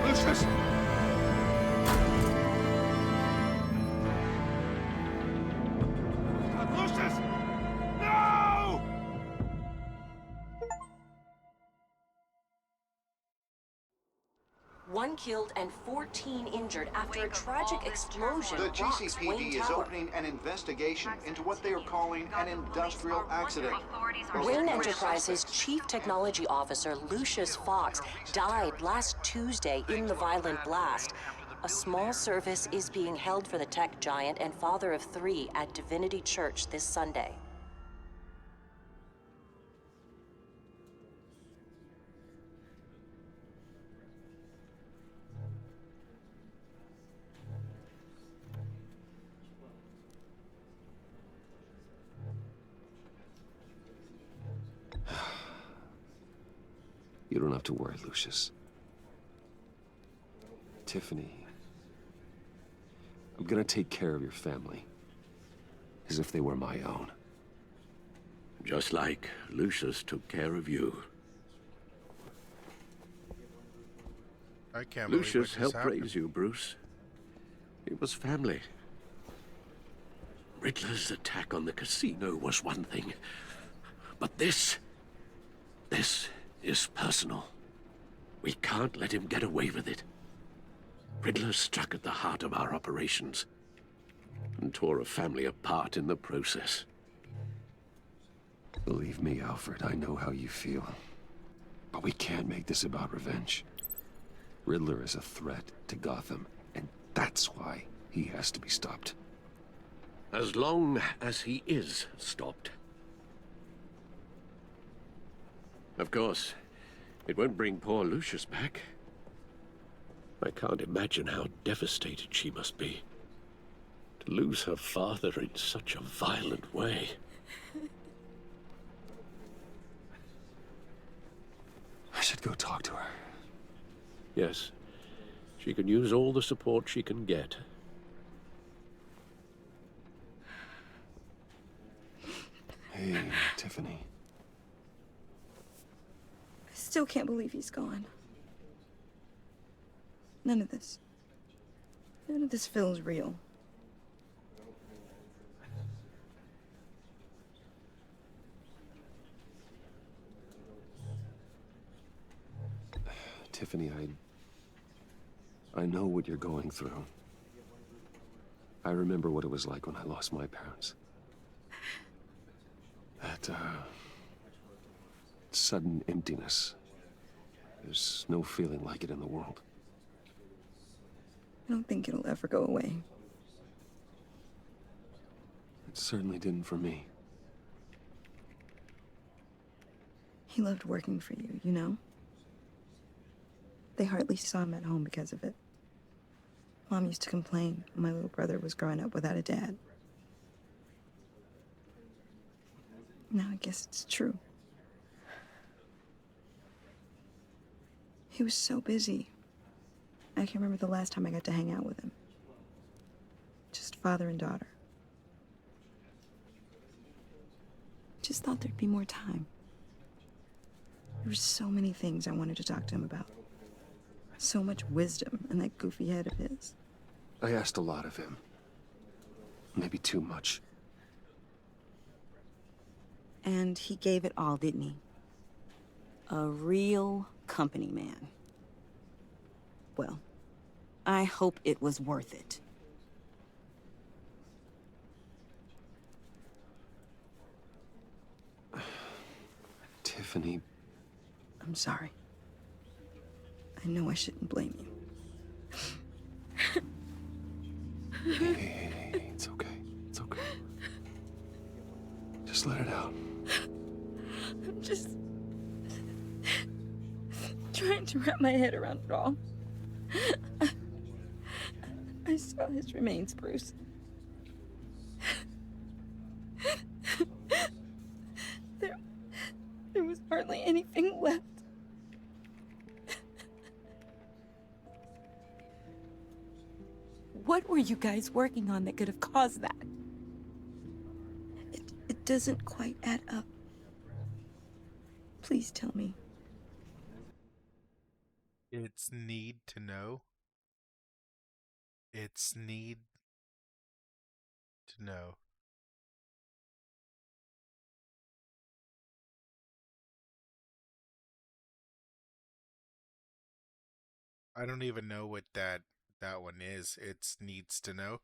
Lucius! Lucius! No! One killed and 14 injured after a tragic explosion. The rocks GCPD Wayne is Tower. opening an investigation into what they are calling an industrial accident. Wayne Enterprises' Chief Technology Officer, Lucius Fox, died last Tuesday in the violent blast. A small service is being held for the tech giant and father of 3 at Divinity Church this Sunday. You don't have to worry, Lucius. Tiffany, I'm gonna take care of your family. As if they were my own. Just like Lucius took care of you. I can't believe Lucius what just helped happened. raise you, Bruce. It was family. Riddler's attack on the casino was one thing. But this is personal. We can't let him get away with it. Riddler struck at the heart of our operations and tore a family apart in the process. Believe me, Alfred, I know how you feel. But we can't make this about revenge. Riddler is a threat to Gotham, and that's why he has to be stopped. As long as he is stopped. Of course, it won't bring poor Lucius back. I can't imagine how devastated she must be. To lose her father in such a violent way. I should go talk to her. Yes, she can use all the support she can get. Hey, Tiffany. I still can't believe he's gone. None of this feels real. Tiffany, I know what you're going through. I remember what it was like when I lost my parents. That, sudden emptiness. There's no feeling like it in the world. I don't think it'll ever go away. It certainly didn't for me. He loved working for you, you know? They hardly saw him at home because of it. Mom used to complain when my little brother was growing up without a dad. Now I guess it's true. He was so busy. I can't remember the last time I got to hang out with him. Just father and daughter. Just thought there'd be more time. There were so many things I wanted to talk to him about. So much wisdom in that goofy head of his. I asked a lot of him. Maybe too much. And he gave it all, didn't he? A real company man. Well, I hope it was worth it. Tiffany. I'm sorry. I know I shouldn't blame you. Hey, it's okay. It's okay. Just let it out. I'm just trying to wrap my head around it all. I saw his remains, Bruce. There was hardly anything left. What were you guys working on that could have caused that? It doesn't quite add up. Please tell me. It's need to know. It's need to know. I don't even know what that one is. It's needs to know.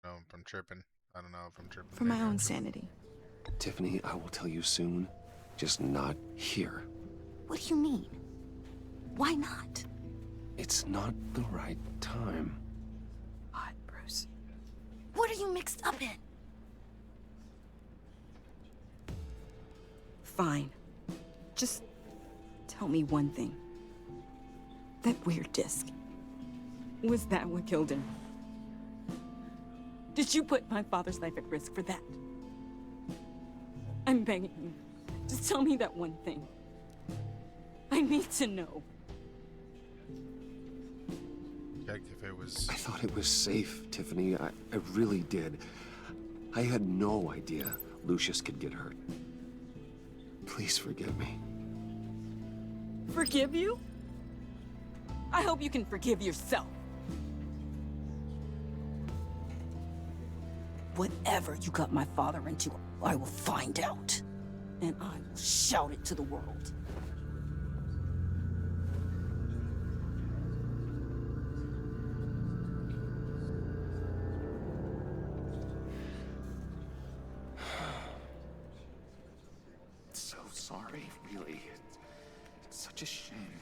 No, if I'm tripping. I don't know if I'm tripping. For my own sanity. Tiffany, I will tell you soon. Just not here. What do you mean? Why not? It's not the right time. God, Bruce. What are you mixed up in? Fine. Just tell me one thing. That weird disc. Was that what killed him? Did you put my father's life at risk for that? I'm begging you. Just tell me that one thing. I need to know. Check if it was... I thought it was safe, Tiffany. I really did. I had no idea Lucius could get hurt. Please forgive me. Forgive you? I hope you can forgive yourself. Whatever you got my father into, I will find out. And I will shout it to the world. So sorry, really. It's such a shame.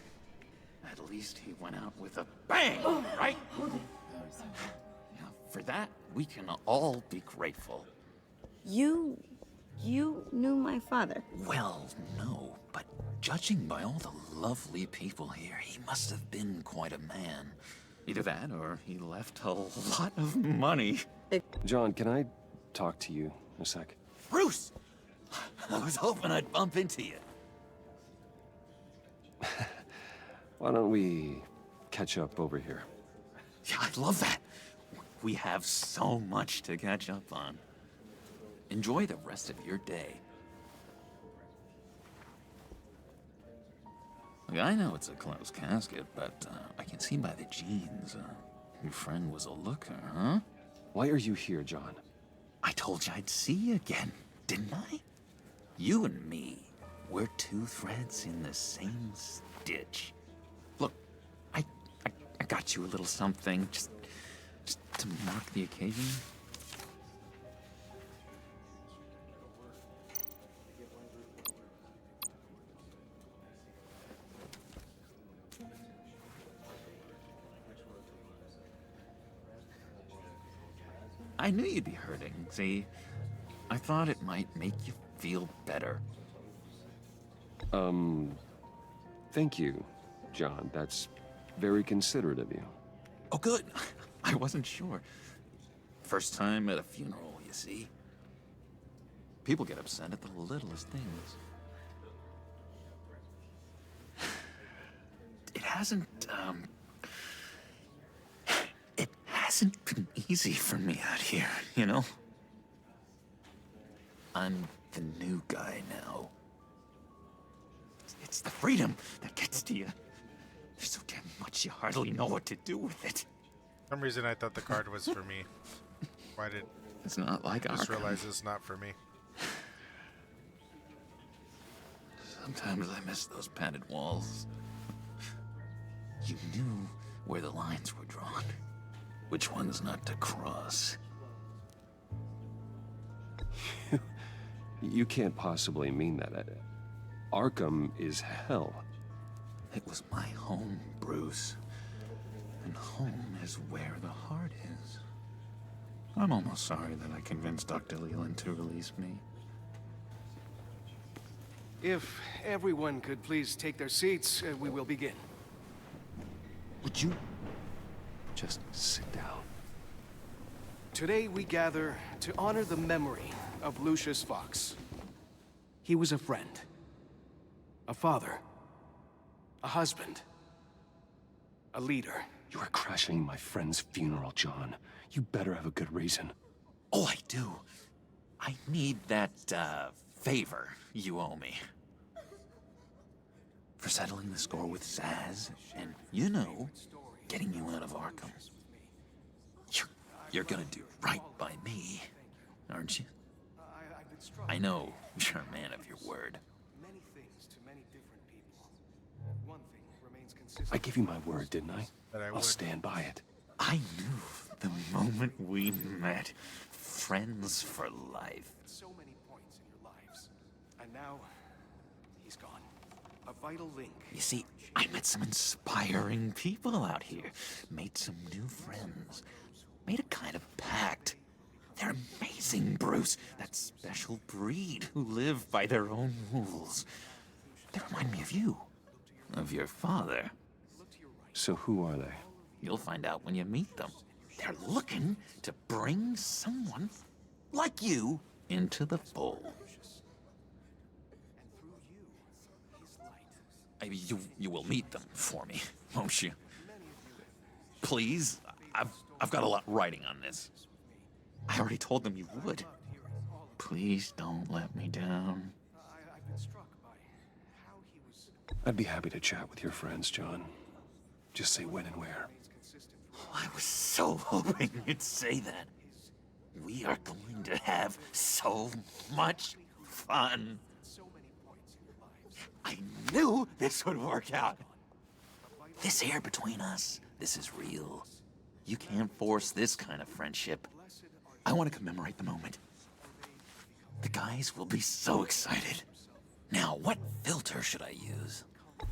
At least he went out with a bang, right? Now, for that, we can all be grateful. You knew my father? Well, no, but judging by all the lovely people here, he must have been quite a man. Either that, or he left a lot of money. John, can I talk to you a sec? Bruce! I was hoping I'd bump into you. Why don't we catch up over here? Yeah, I'd love that. We have so much to catch up on. Enjoy the rest of your day. Look, I know it's a closed casket, but I can see by the jeans, your friend was a looker, huh? Why are you here, John? I told you I'd see you again, didn't I? You and me, we're two threads in the same stitch. Look, I got you a little something, just to mark the occasion. I knew you'd be hurting, see? I thought it might make you feel better. Thank you, John. That's very considerate of you. Oh, good. I wasn't sure. First time at a funeral, you see? People get upset at the littlest things. It hasn't, hasn't been easy for me out here, you know? I'm the new guy now. It's the freedom that gets to you. There's so damn much you hardly know what to do with it. For some reason I thought the card was for me. Why did... It's not like I just Arkham. realized it's not for me. Sometimes I miss those padded walls. You knew where the lines were drawn. Which ones not to cross. You can't possibly mean that. Arkham is hell. It was my home, Bruce. And home is where the heart is. I'm almost sorry that I convinced Dr. Leland to release me. If everyone could please take their seats, we will begin. Would you just sit down? Today we gather to honor the memory of Lucius Fox. He was a friend, a father, a husband, a leader. You are crashing my friend's funeral, John. You better have a good reason. Oh, I do. I need that, favor you owe me. For settling the score with Zaz, and, you know, getting you out of Arkham. You're gonna do right by me, aren't you? I know you're a man of your word. I gave you my word, didn't I? I'll stand by it. I knew the moment we met. Friends for life. So many points in your lives. And now, he's gone. A vital link. You see, I met some inspiring people out here. Made some new friends. Made a kind of pact. They're amazing, Bruce. That special breed who live by their own rules. They remind me of you. Of your father. So who are they? You'll find out when you meet them. They're looking to bring someone like you into the fold. You will meet them for me, won't you? Please? I've got a lot writing on this. I already told them you would. Please don't let me down. I'd be happy to chat with your friends, John. Just say when and where. I was so hoping you'd say that. We are going to have so much fun. I knew this would work out. This air between us, this is real. You can't force this kind of friendship. I want to commemorate the moment. The guys will be so excited. Now, what filter should I use?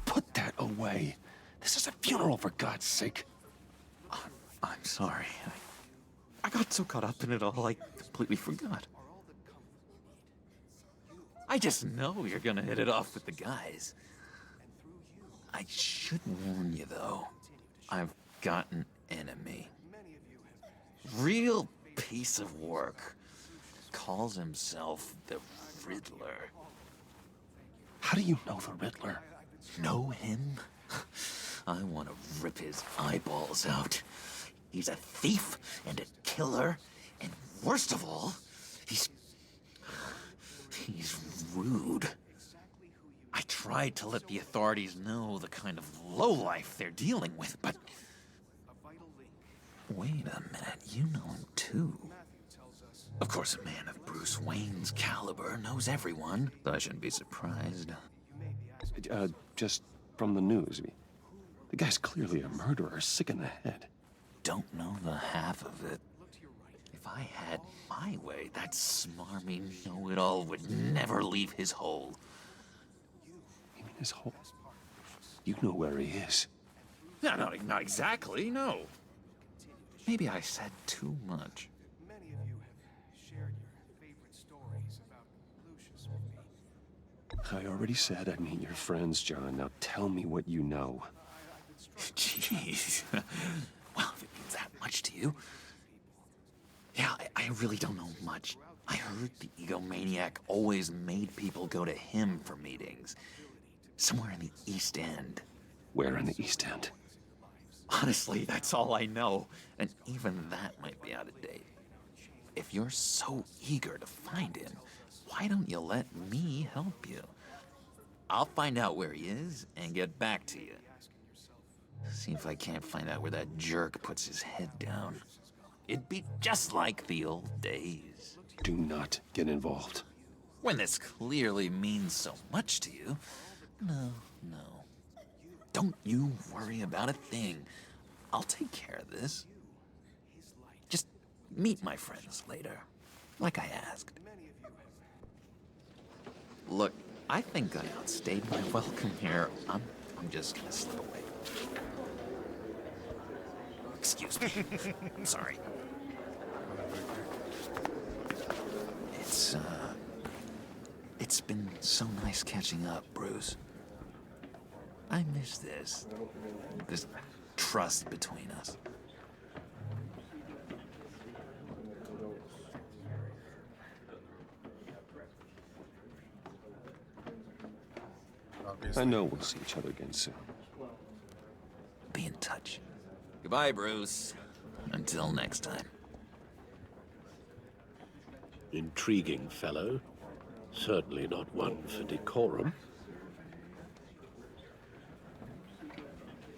Put that away. This is a funeral, for God's sake. I'm sorry. I got so caught up in it all, I completely forgot. I just know you're gonna hit it off with the guys. I should warn you, though. I've got an enemy. Real piece of work. Calls himself the Riddler. How do you know the Riddler? Know him? I want to rip his eyeballs out. He's a thief and a killer, and worst of all, he's rude. I tried to let the authorities know the kind of lowlife they're dealing with, but... Wait a minute, you know him too. Of course, a man of Bruce Wayne's caliber knows everyone, so I shouldn't be surprised. Just from the news. The guy's clearly a murderer, sick in the head. Don't know the half of it. If I had my way, that smarmy know-it-all would never leave his hole. You mean his hole? You know where he is. No, not exactly, no. Maybe I said too much. Many of you have shared your favorite stories about Lucius with me. I already said I'd meet your friends, John. Now tell me what you know. Jeez. Well, if it means that much to you. Yeah, I really don't know much. I heard the egomaniac always made people go to him for meetings. Somewhere in the East End. Where in the East End? Honestly, that's all I know. And even that might be out of date. If you're so eager to find him, why don't you let me help you? I'll find out where he is and get back to you. See if I can't find out where that jerk puts his head down. It'd be just like the old days. Do not get involved. When this clearly means so much to you. No. Don't you worry about a thing. I'll take care of this. Just meet my friends later, like I asked. Look, I think I outstayed my welcome here. I'm just gonna slip away. Excuse me. I'm sorry. It's been so nice catching up, Bruce. I miss this trust between us. I know we'll see each other again soon. Be in touch. Goodbye, Bruce. Until next time. Intriguing fellow. Certainly not one for decorum.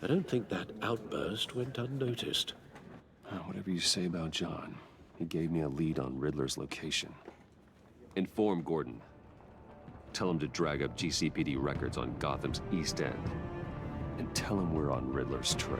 I don't think that outburst went unnoticed. Whatever you say about John, he gave me a lead on Riddler's location. Inform Gordon. Tell him to drag up GCPD records on Gotham's East End. And tell him we're on Riddler's trail.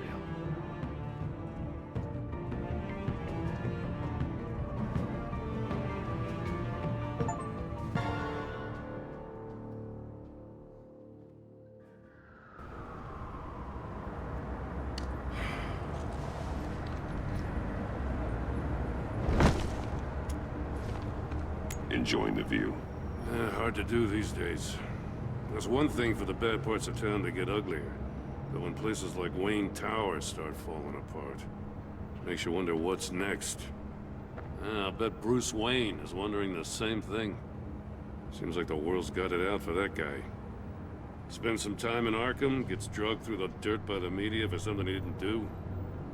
Enjoying the view. Hard to do these days. There's one thing for the bad parts of town to get uglier. But when places like Wayne Tower start falling apart, makes you wonder what's next. I'll bet Bruce Wayne is wondering the same thing. Seems like the world's got it out for that guy. Spends some time in Arkham, gets drugged through the dirt by the media for something he didn't do.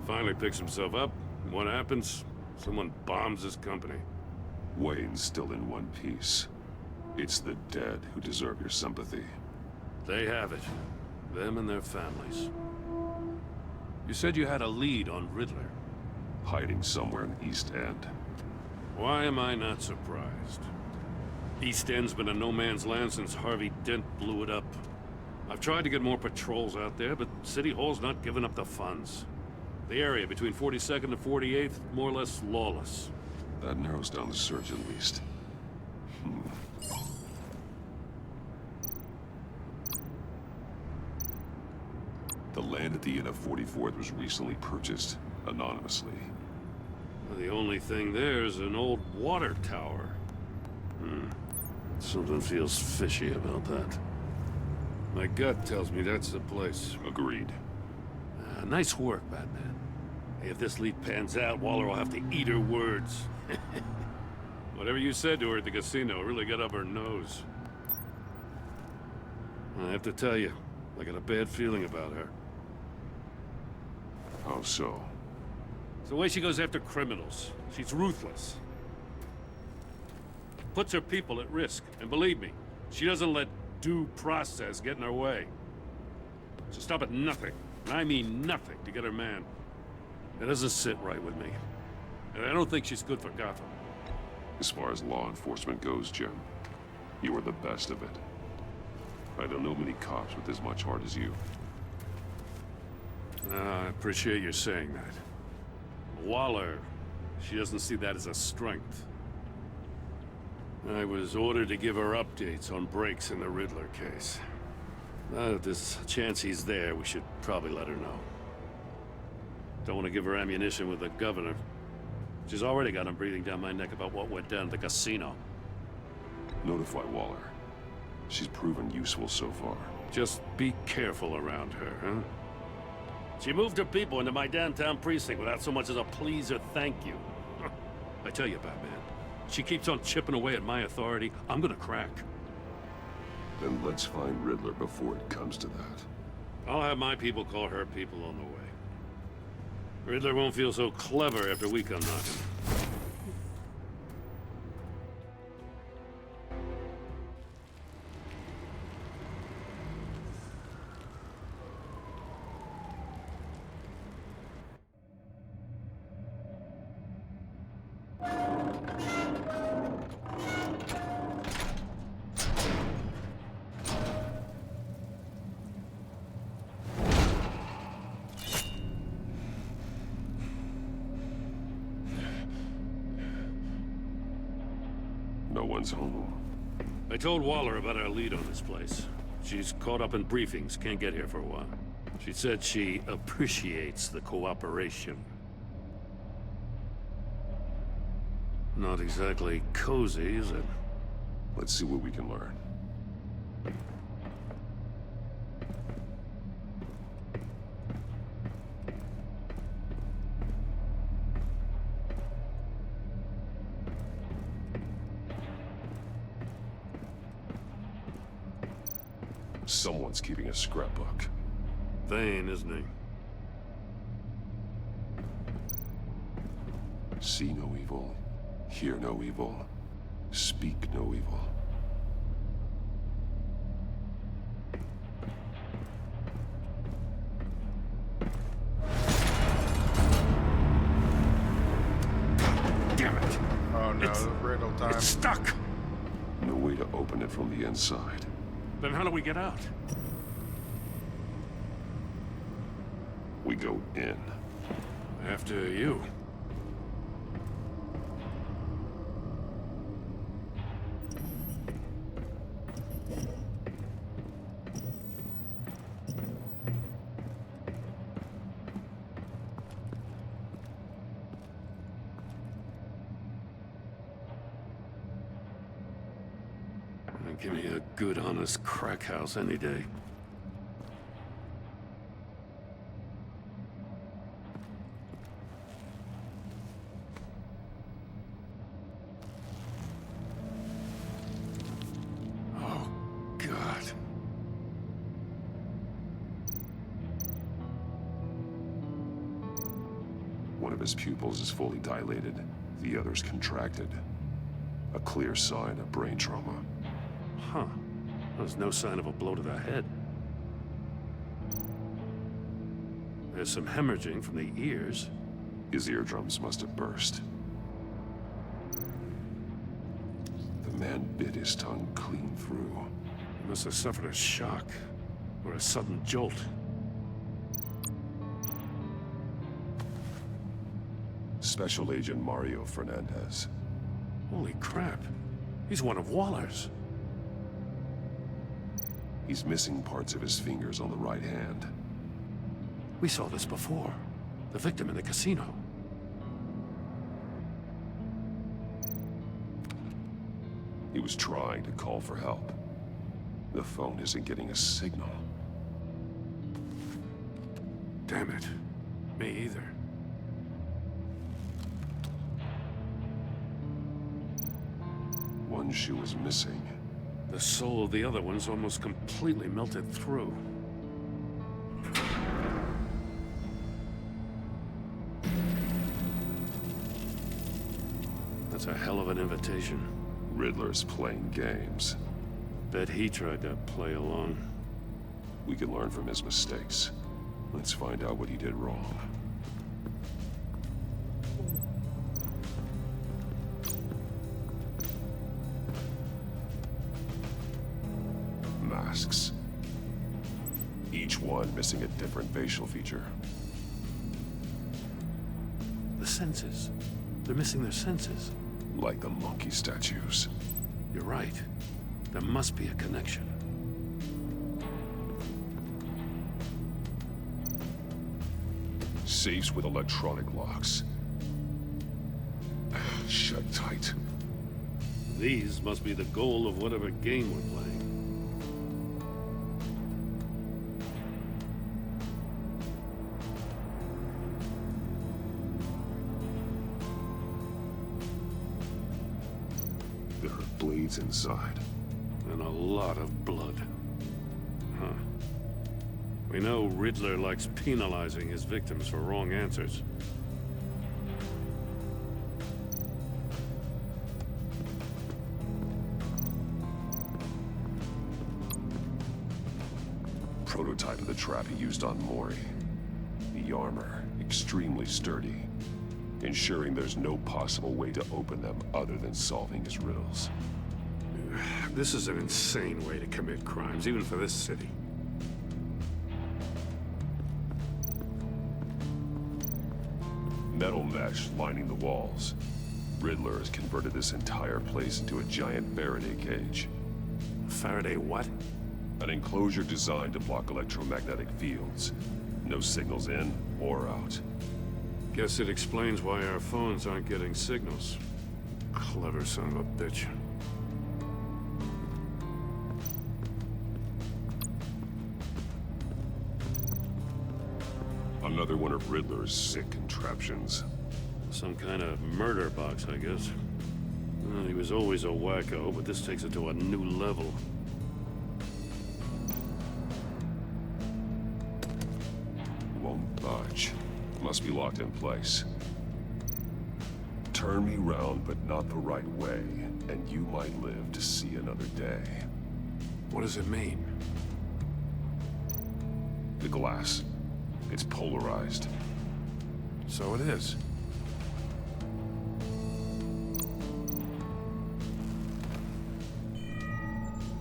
Finally picks himself up, and what happens? Someone bombs his company. Wayne's still in one piece. It's the dead who deserve your sympathy. They have it. Them and their families. You said you had a lead on Riddler. Hiding somewhere in East End. Why am I not surprised? East End's been a no-man's land since Harvey Dent blew it up. I've tried to get more patrols out there, but City Hall's not giving up the funds. The area between 42nd and 48th, more or less lawless. That narrows down the search at least. The land at the end of 44th was recently purchased, anonymously. The only thing there is an old water tower. Something feels fishy about that. My gut tells me that's the place. Agreed. Nice work, Batman. Hey, if this lead pans out, Waller will have to eat her words. Whatever you said to her at the casino really got up her nose. I have to tell you, I got a bad feeling about her. How so? It's the way she goes after criminals. She's ruthless. Puts her people at risk. And believe me, she doesn't let due process get in her way. She'll stop at nothing, and I mean nothing, to get her man. It doesn't sit right with me. And I don't think she's good for Gotham. As far as law enforcement goes, Jim, you are the best of it. I don't know many cops with as much heart as you. I appreciate you saying that. Waller, she doesn't see that as a strength. I was ordered to give her updates on breaks in the Riddler case. Now that there's a chance he's there, we should probably let her know. Don't want to give her ammunition with the governor. She's already got him breathing down my neck about what went down at the casino. Notify Waller. She's proven useful so far. Just be careful around her, huh? She moved her people into my downtown precinct without so much as a please or thank you. I tell you, Batman, she keeps on chipping away at my authority, I'm gonna crack. Then let's find Riddler before it comes to that. I'll have my people call her people on the way. Riddler won't feel so clever after we come knocking. No one's home. I told Waller about our lead on this place. She's caught up in briefings, can't get here for a while. She said she appreciates the cooperation. Not exactly cozy, is it? Let's see what we can learn. Someone's keeping a scrapbook. Vain, isn't he? See no evil, hear no evil, speak no evil. Damn it! Oh no, It's- the riddle time. It's stuck! No way to open it from the inside. Then how do we get out? We go in. After you. Give me a good, honest crack house any day. Oh, God. One of his pupils is fully dilated, the other's contracted. A clear sign of brain trauma. Huh. There's no sign of a blow to the head. There's some hemorrhaging from the ears. His eardrums must have burst. The man bit his tongue clean through. He must have suffered a shock, or a sudden jolt. Special Agent Mario Fernandez. Holy crap. He's one of Waller's. He's missing parts of his fingers on the right hand. We saw this before. The victim in the casino. He was trying to call for help. The phone isn't getting a signal. Damn it. Me either. One shoe is missing. The sole of the other one's almost completely melted through. That's a hell of an invitation. Riddler's playing games. Bet he tried to play along. We can learn from his mistakes. Let's find out what he did wrong. Masks. Each one missing a different facial feature. The senses. They're missing their senses. Like the monkey statues. You're right. There must be a connection. Safes with electronic locks. Shut tight. These must be the goal of whatever game we're playing. There are blades inside. And a lot of blood. Huh. We know Riddler likes penalizing his victims for wrong answers. Prototype of the trap he used on Mori. The armor, extremely sturdy, ensuring there's no possible way to open them other than solving his riddles. This is an insane way to commit crimes, even for this city. Metal mesh lining the walls. Riddler has converted this entire place into a giant Faraday cage. Faraday what? An enclosure designed to block electromagnetic fields. No signals in or out. Guess it explains why our phones aren't getting signals. Clever son of a bitch. Another one of Riddler's sick contraptions. Some kind of murder box, I guess. Well, he was always a wacko, but this takes it to a new level. Won't budge. Must be locked in place. Turn me round, but not the right way, and you might live to see another day. What does it mean? The glass. It's polarized. So it is.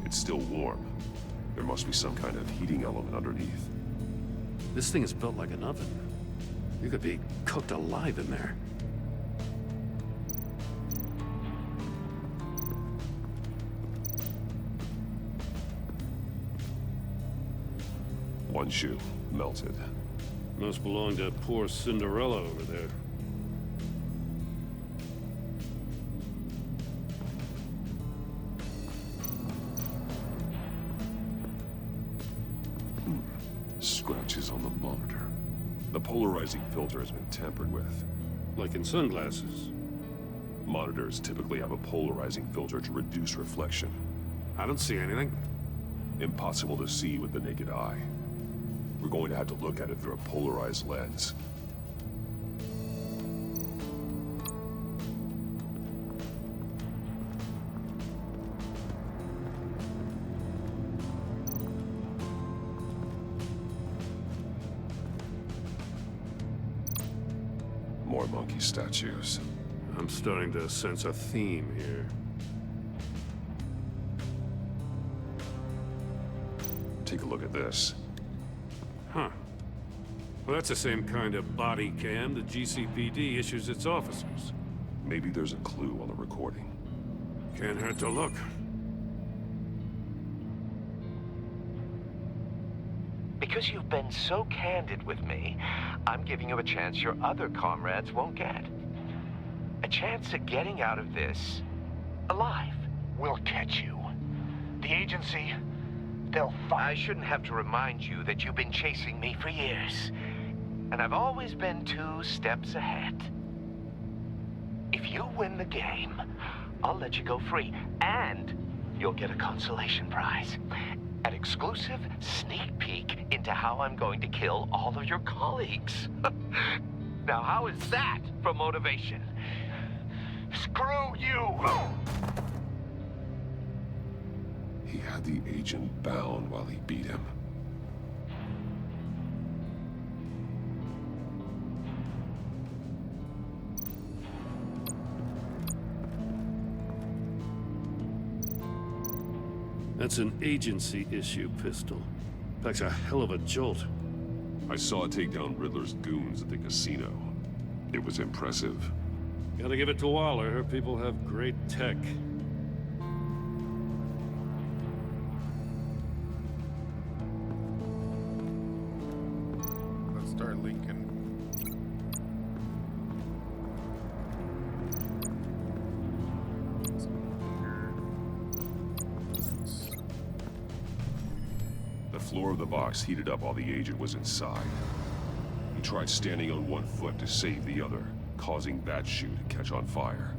It's still warm. There must be some kind of heating element underneath. This thing is built like an oven. You could be cooked alive in there. One shoe, melted. Must belong to poor Cinderella over there. Scratches on the monitor. The polarizing filter has been tampered with. Like in sunglasses. Monitors typically have a polarizing filter to reduce reflection. I don't see anything. Impossible to see with the naked eye. We're going to have to look at it through a polarized lens. More monkey statues. I'm starting to sense a theme here. Take a look at this. Huh. Well, that's the same kind of body cam the GCPD issues its officers. Maybe there's a clue on the recording. Can't hurt to look. Because you've been so candid with me, I'm giving you a chance your other comrades won't get. A chance at getting out of this alive. We'll catch you. The agency, they'll find... I shouldn't have to remind you that you've been chasing me for years. And I've always been 2 steps ahead. If you win the game, I'll let you go free. And you'll get a consolation prize. An exclusive sneak peek into how I'm going to kill all of your colleagues. Now, how is that for motivation? Screw you! He had the agent bound while he beat him. That's an agency-issue pistol. Packs a hell of a jolt. I saw it take down Riddler's goons at the casino. It was impressive. Gotta give it to Waller. Her people have great tech. Let's start linking. The floor of the box heated up while the agent was inside. He tried standing on one foot to save the other, causing that shoe to catch on fire.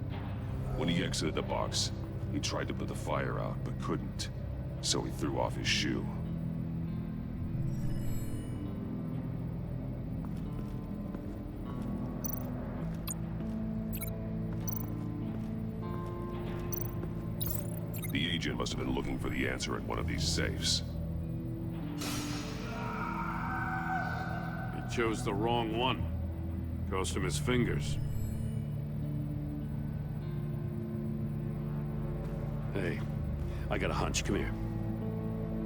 When he exited the box, he tried to put the fire out, but couldn't, so he threw off his shoe. The agent must have been looking for the answer at one of these safes. He chose the wrong one. Cost him his fingers. Hey, I got a hunch. Come here.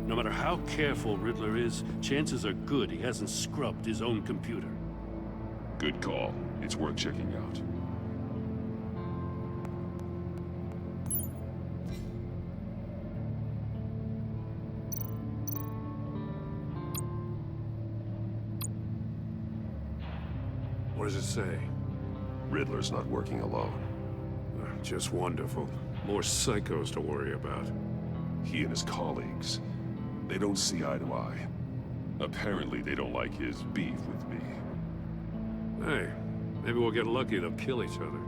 No matter how careful Riddler is, chances are good he hasn't scrubbed his own computer. Good call. It's worth checking out. What does it say? Riddler's not working alone. Just wonderful. More psychos to worry about. He and his colleagues, they don't see eye to eye. Apparently they don't like his beef with me. Hey, maybe we'll get lucky they'll kill each other.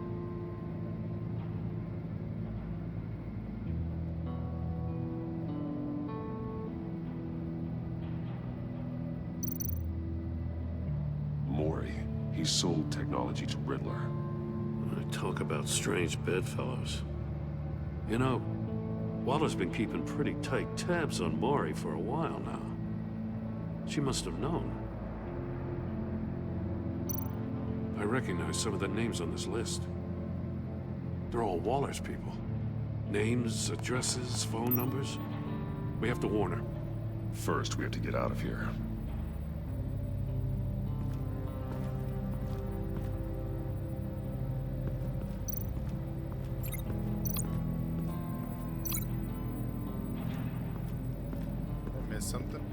Mori, he sold technology to Riddler. Talk about strange bedfellows. You know, Waller's been keeping pretty tight tabs on Mori for a while now. She must have known. I recognize some of the names on this list. They're all Waller's people. Names, addresses, phone numbers. We have to warn her. First, we have to get out of here. Something.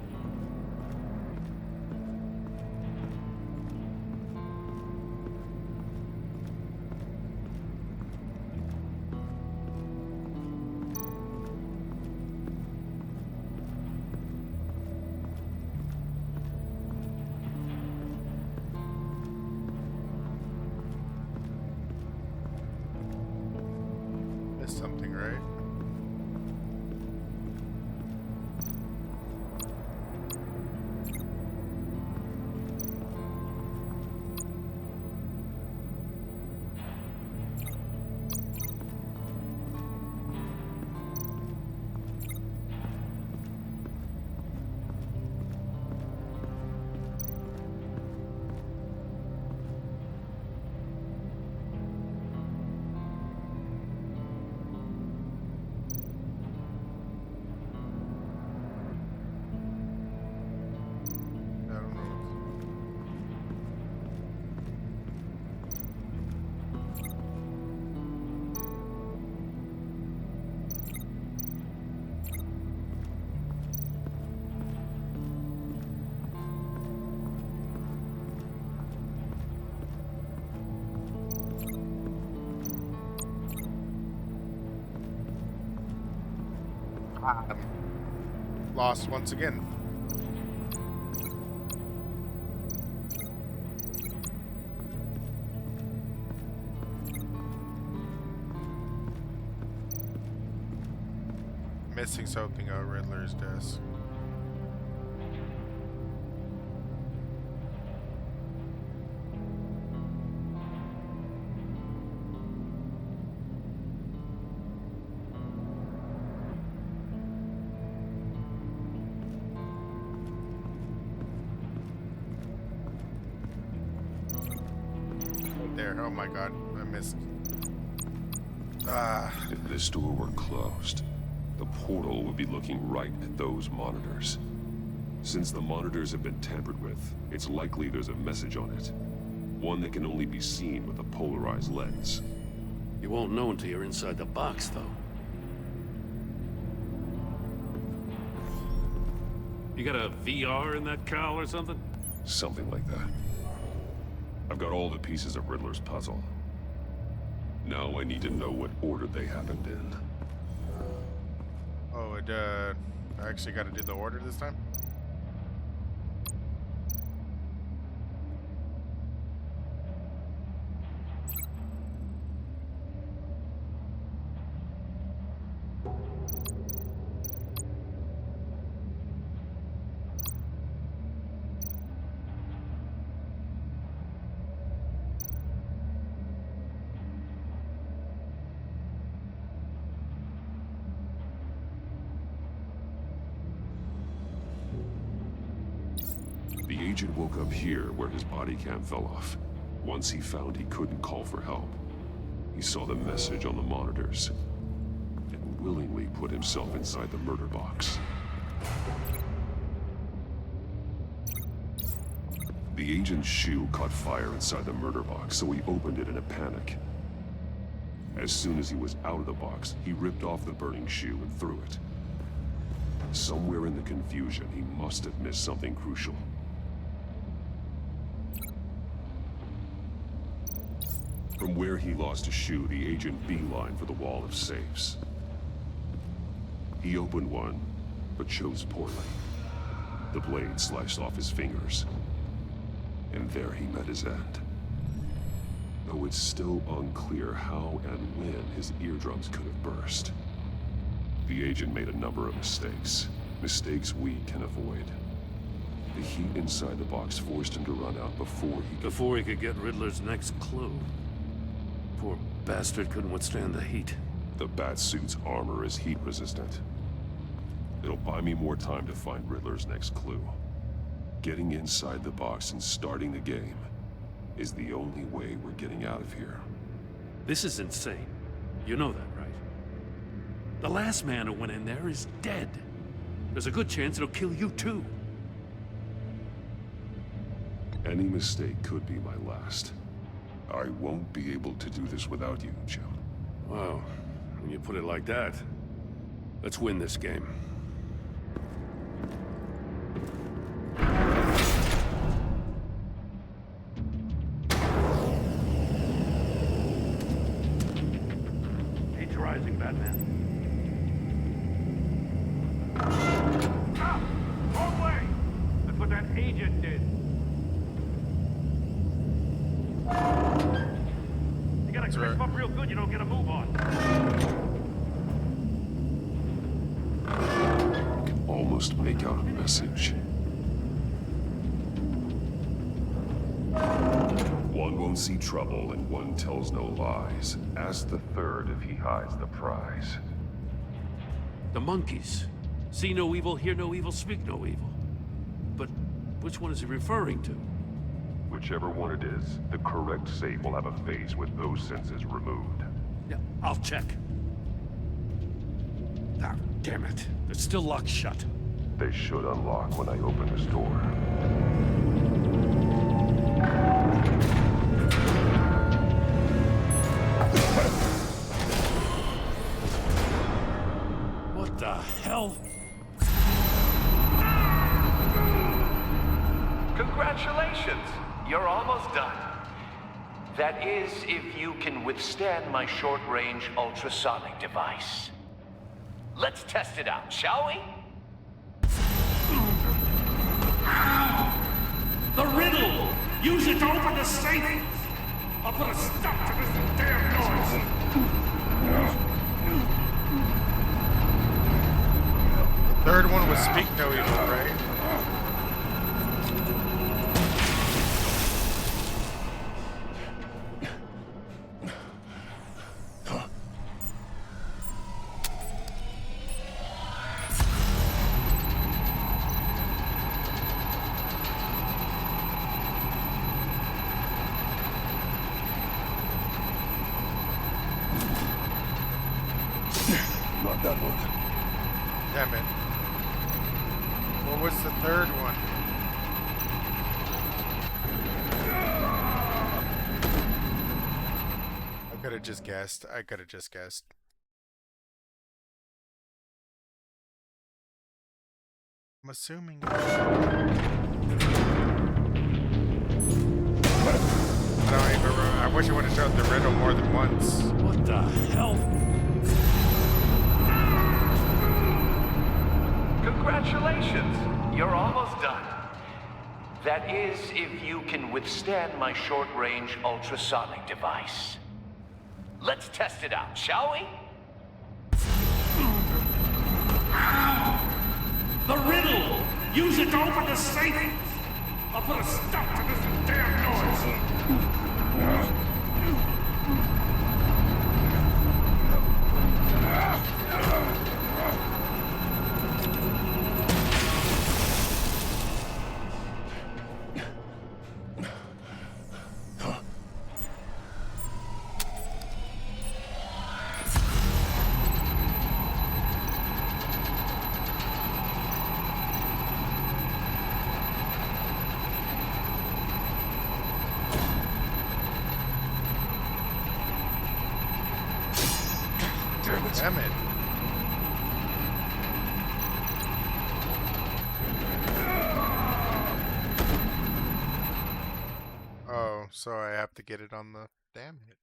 Missed something, right? Lost once again. Missing something at Riddler's desk. There. Oh my god, I missed. If this door were closed, the portal would be looking right at those monitors. Since the monitors have been tampered with, it's likely there's a message on it. One that can only be seen with a polarized lens. You won't know until you're inside the box, though. You got a VR in that cowl or something? Something like that. I've got all the pieces of Riddler's puzzle. Now I need to know what order they happened in. Oh, I actually got to do the order this time? agent woke up here where his body cam fell off. Once he found he couldn't call for help, he saw the message on the monitors and willingly put himself inside the murder box. The agent's shoe caught fire inside the murder box, so he opened it in a panic. As soon as he was out of the box, he ripped off the burning shoe and threw it. Somewhere in the confusion, he must have missed something crucial. From where he lost a shoe, the agent beelined for the wall of safes. He opened one, but chose poorly. The blade sliced off his fingers. And there he met his end. Though it's still unclear how and when his eardrums could have burst. The agent made a number of mistakes. Mistakes we can avoid. The heat inside the box forced him to run out before he could get Riddler's next clue. Poor bastard couldn't withstand the heat. The Batsuit's armor is heat resistant. It'll buy me more time to find Riddler's next clue. Getting inside the box and starting the game is the only way we're getting out of here. This is insane. You know that, right? The last man who went in there is dead. There's a good chance it'll kill you too. Any mistake could be my last. I won't be able to do this without you, Jim. Wow, when you put it like that, let's win this game. Heat's rising, Batman. Stop! Wrong way! That's what that agent did. You gotta grip him up real good, you don't get a move on. I can almost make out a message. One won't see trouble and one tells no lies. Ask the third if he hides the prize. The monkeys. See no evil, hear no evil, speak no evil. But which one is he referring to? Whichever one it is, the correct safe will have a face with those senses removed. Yeah, I'll check. Ah, damn it. They're still locked shut. They should unlock when I open this door. What the hell? Congratulations! You're almost done. That is, if you can withstand my short-range ultrasonic device. Let's test it out, shall we? The riddle! Use it to open the safe! I'll put a stop to this damn noise! The third one was speak no evil, right? Not that one. Damn it. What was the third one? I could have just guessed. I could have just guessed. I'm assuming. I don't even remember. I wish I would have showed the riddle more than once. What the hell? Congratulations! You're almost done. That is, if you can withstand my short-range ultrasonic device. Let's test it out, shall we? The riddle! Use it to open the safe! I'll put a stop to this damn noise! Damn it. Oh, so I have to get it on the damn it.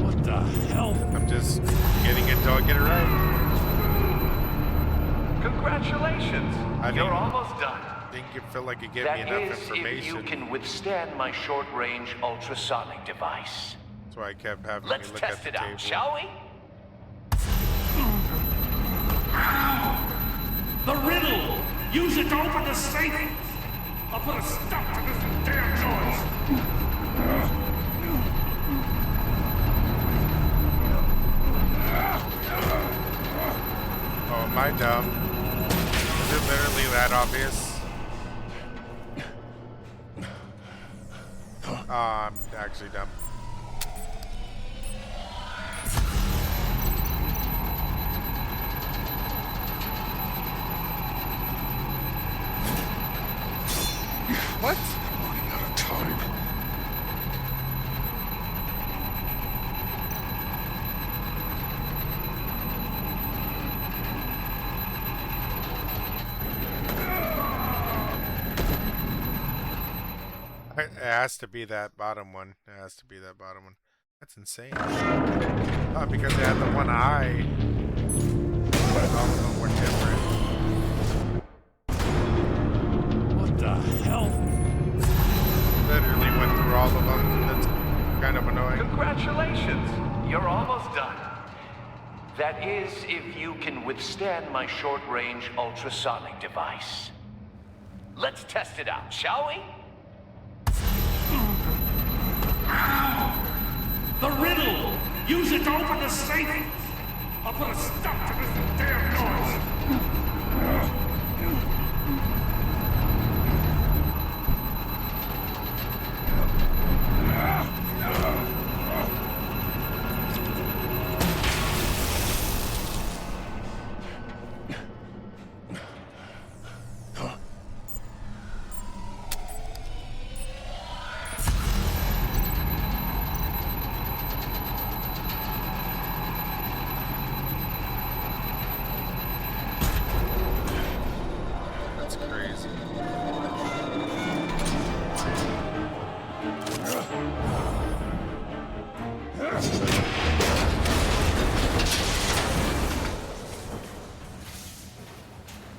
What the hell? I'm just getting it till I get it right. Congratulations! You're almost done. Didn't feel like it gave That me enough is, if information. you can withstand my short-range ultrasonic device. That's why I kept having Let's me look test at it the out, table. shall we? The riddle! Use it to open the safe! I'll put a stop to this damn noise! Oh, am I dumb? Is it literally that obvious? I'm actually dumb. What? Running out of time. It has to be that bottom one. It has to be that bottom one. That's insane. Oh, because they had the one eye. All of them were different. What the hell? Literally went through all of them. That's kind of annoying. Congratulations! You're almost done. That is, if you can withstand my short-range ultrasonic device. Let's test it out, shall we? The riddle! Use it to open the safe! I'll put a stop to this damn noise! That's crazy.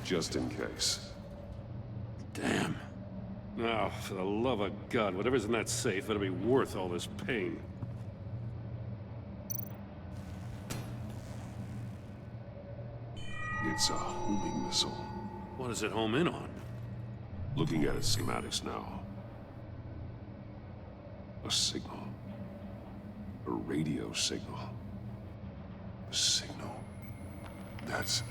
Just in case. Damn. Now, for the love of God, whatever's in that safe better be worth all this pain. It's a homing missile. What does it home in on? Looking at its schematics now. A signal. A radio signal. A signal. That's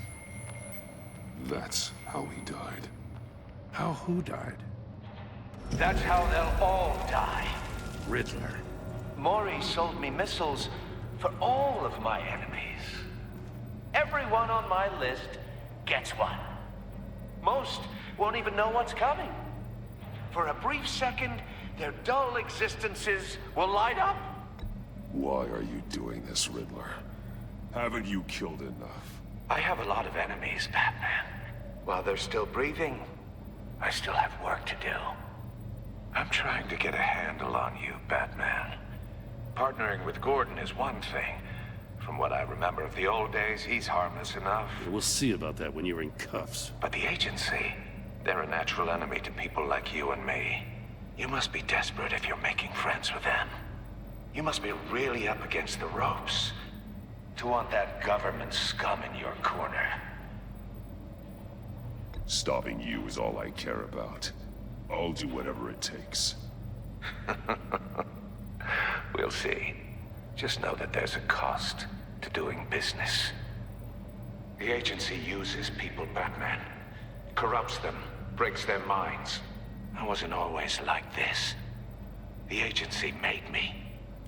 how he died. How who died? That's how they'll all die. Riddler. Maury sold me missiles for all of my enemies. Everyone on my list gets one. Most won't even know what's coming. For a brief second, their dull existences will light up. Why are you doing this, Riddler? Haven't you killed enough? I have a lot of enemies, Batman. While they're still breathing, I still have work to do. I'm trying to get a handle on you, Batman. Partnering with Gordon is one thing. From what I remember of the old days, he's harmless enough. We'll see about that when you're in cuffs. But the agency, they're a natural enemy to people like you and me. You must be desperate if you're making friends with them. You must be really up against the ropes to want that government scum in your corner. Stopping you is all I care about. I'll do whatever it takes. We'll see. Just know that there's a cost to doing business. The agency uses people, Batman. Corrupts them, breaks their minds. I wasn't always like this. The agency made me.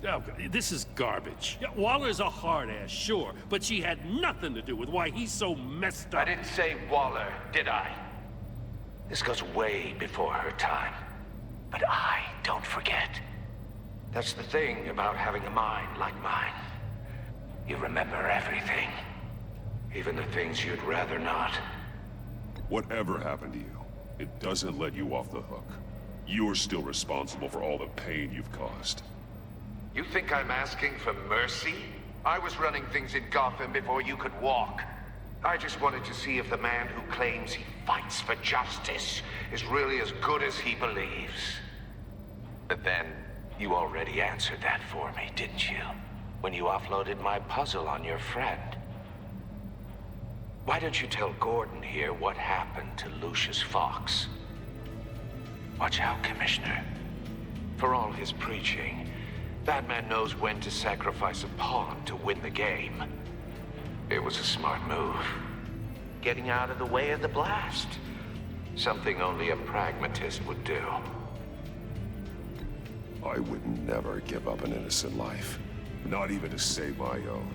Oh, this is garbage. Yeah, Waller's a hard-ass, sure, but she had nothing to do with why he's so messed up. I didn't say Waller, did I? This goes way before her time. But I don't forget. That's the thing about having a mind like mine. You remember everything. Even the things you'd rather not. Whatever happened to you, it doesn't let you off the hook. You're still responsible for all the pain you've caused. You think I'm asking for mercy? I was running things in Gotham before you could walk. I just wanted to see if the man who claims he fights for justice is really as good as he believes. But then, you already answered that for me, didn't you? When you offloaded my puzzle on your friend. Why don't you tell Gordon here what happened to Lucius Fox? Watch out, Commissioner. For all his preaching, Batman knows when to sacrifice a pawn to win the game. It was a smart move. Getting out of the way of the blast. Something only a pragmatist would do. I would never give up an innocent life. Not even to save my own.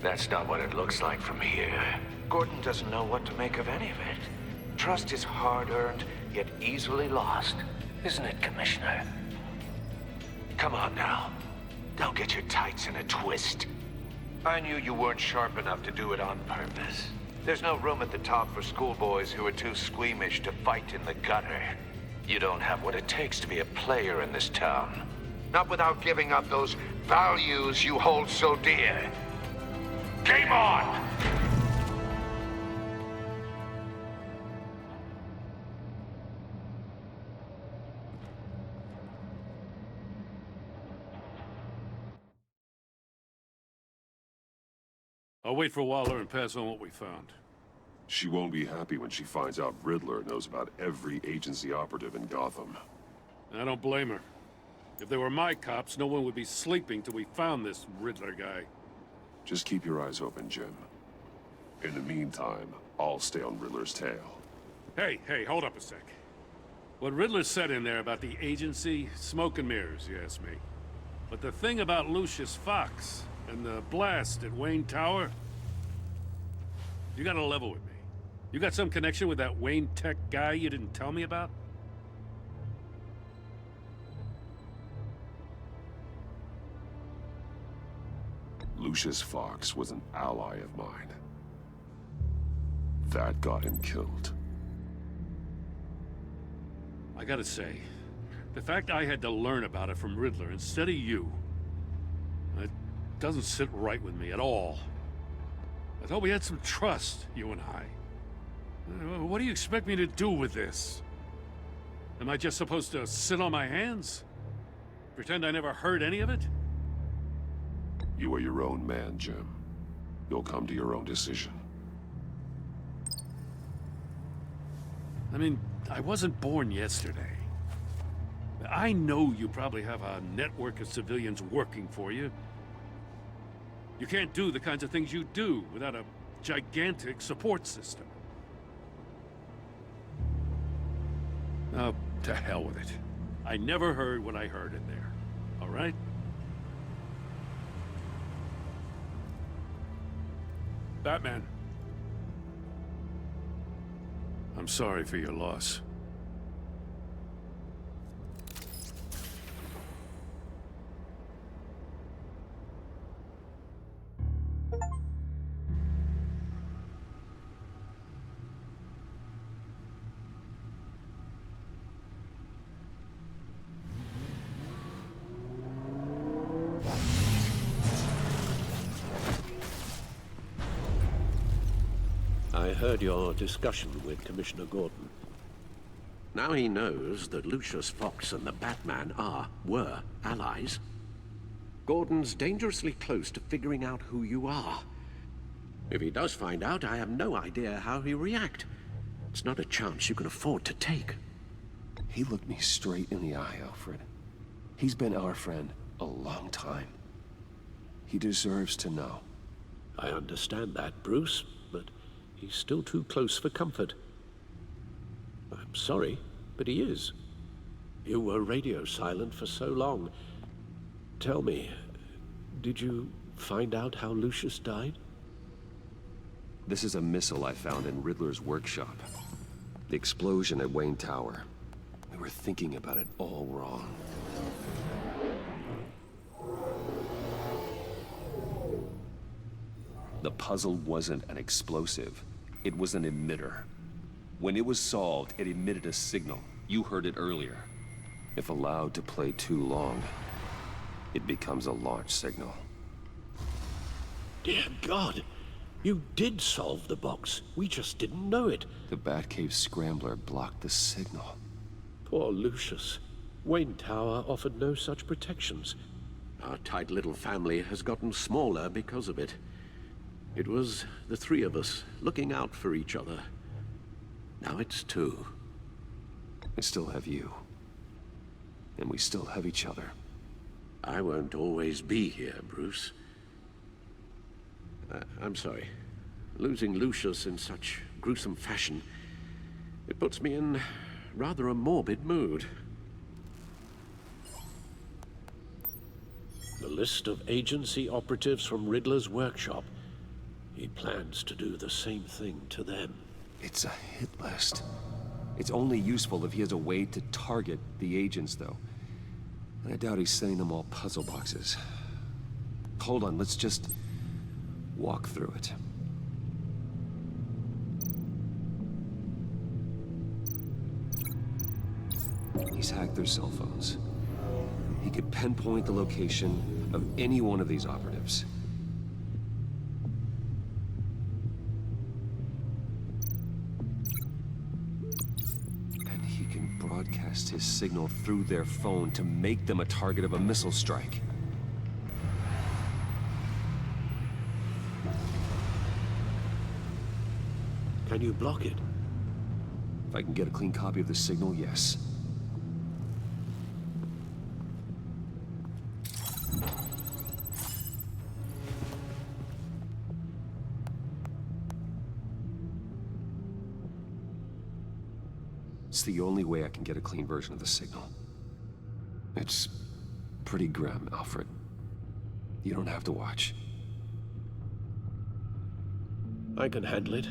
That's not what it looks like from here. Gordon doesn't know what to make of any of it. Trust is hard-earned, yet easily lost. Isn't it, Commissioner? Come on now. Don't get your tights in a twist. I knew you weren't sharp enough to do it on purpose. There's no room at the top for schoolboys who are too squeamish to fight in the gutter. You don't have what it takes to be a player in this town. Not without giving up those values you hold so dear. Game on! I'll wait for Waller and pass on what we found. She won't be happy when she finds out Riddler knows about every agency operative in Gotham. I don't blame her. If they were my cops, no one would be sleeping till we found this Riddler guy. Just keep your eyes open, Jim. In the meantime, I'll stay on Riddler's tail. Hey, hold up a sec. What Riddler said in there about the agency, smoke and mirrors, you ask me. But the thing about Lucius Fox and the blast at Wayne Tower, you gotta level with me. You got some connection with that Wayne Tech guy you didn't tell me about? Lucius Fox was an ally of mine. That got him killed. I gotta say, the fact I had to learn about it from Riddler instead of you, it doesn't sit right with me at all. I thought we had some trust, you and I. What do you expect me to do with this? Am I just supposed to sit on my hands? Pretend I never heard any of it? You are your own man, Jim. You'll come to your own decision. I mean, I wasn't born yesterday. I know you probably have a network of civilians working for you. You can't do the kinds of things you do without a gigantic support system. Oh, to hell with it. I never heard what I heard in there. All right? Batman. I'm sorry for your loss. I heard your discussion with Commissioner Gordon. Now he knows that Lucius Fox and the Batman were allies. Gordon's dangerously close to figuring out who you are. If he does find out, I have no idea how he'll react. It's not a chance you can afford to take. He looked me straight in the eye, Alfred. He's been our friend a long time. He deserves to know. I understand that, Bruce, but he's still too close for comfort. I'm sorry, but he is. You were radio silent for so long. Tell me, did you find out how Lucius died? This is a missile I found in Riddler's workshop. The explosion at Wayne Tower. We were thinking about it all wrong. The puzzle wasn't an explosive. It was an emitter. When it was solved, it emitted a signal. You heard it earlier. If allowed to play too long, it becomes a launch signal. Dear God, you did solve the box. We just didn't know it. The Batcave scrambler blocked the signal. Poor Lucius. Wayne Tower offered no such protections. Our tight little family has gotten smaller because of it. It was the three of us looking out for each other. Now it's two. I still have you. And we still have each other. I won't always be here, Bruce. I'm sorry. Losing Lucius in such gruesome fashion, it puts me in rather a morbid mood. The list of agency operatives from Riddler's workshop. He plans to do the same thing to them. It's a hit list. It's only useful if he has a way to target the agents, though. And I doubt he's sending them all puzzle boxes. Hold on, let's just walk through it. He's hacked their cell phones. He could pinpoint the location of any one of these operatives. And he can broadcast his signal through their phone to make them a target of a missile strike. Can you block it? If I can get a clean copy of the signal, yes. It's the only way I can get a clean version of the signal. It's pretty grim, Alfred. You don't have to watch. I can handle it.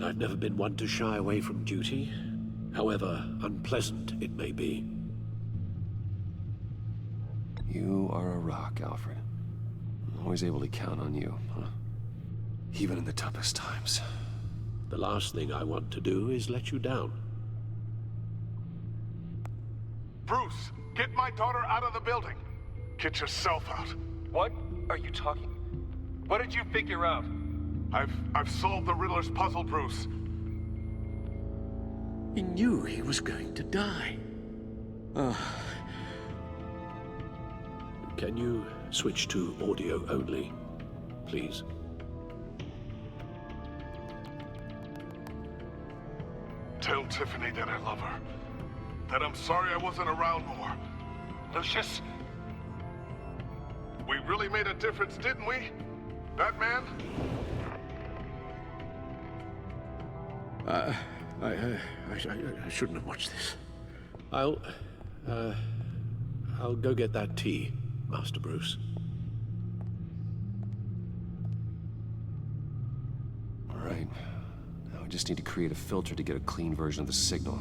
I've never been one to shy away from duty, however unpleasant it may be. You are a rock, Alfred. I'm always able to count on you, huh? Even in the toughest times. The last thing I want to do is let you down. Bruce, get my daughter out of the building. Get yourself out. What are you talking? What did you figure out? I've solved the Riddler's puzzle, Bruce. He knew he was going to die. Can you switch to audio only, please? Tell Tiffany that I love her. That I'm sorry I wasn't around more. Lucius? We really made a difference, didn't we? Batman? I shouldn't have watched this. I'll go get that tea, Master Bruce. All right. Now I just need to create a filter to get a clean version of the signal.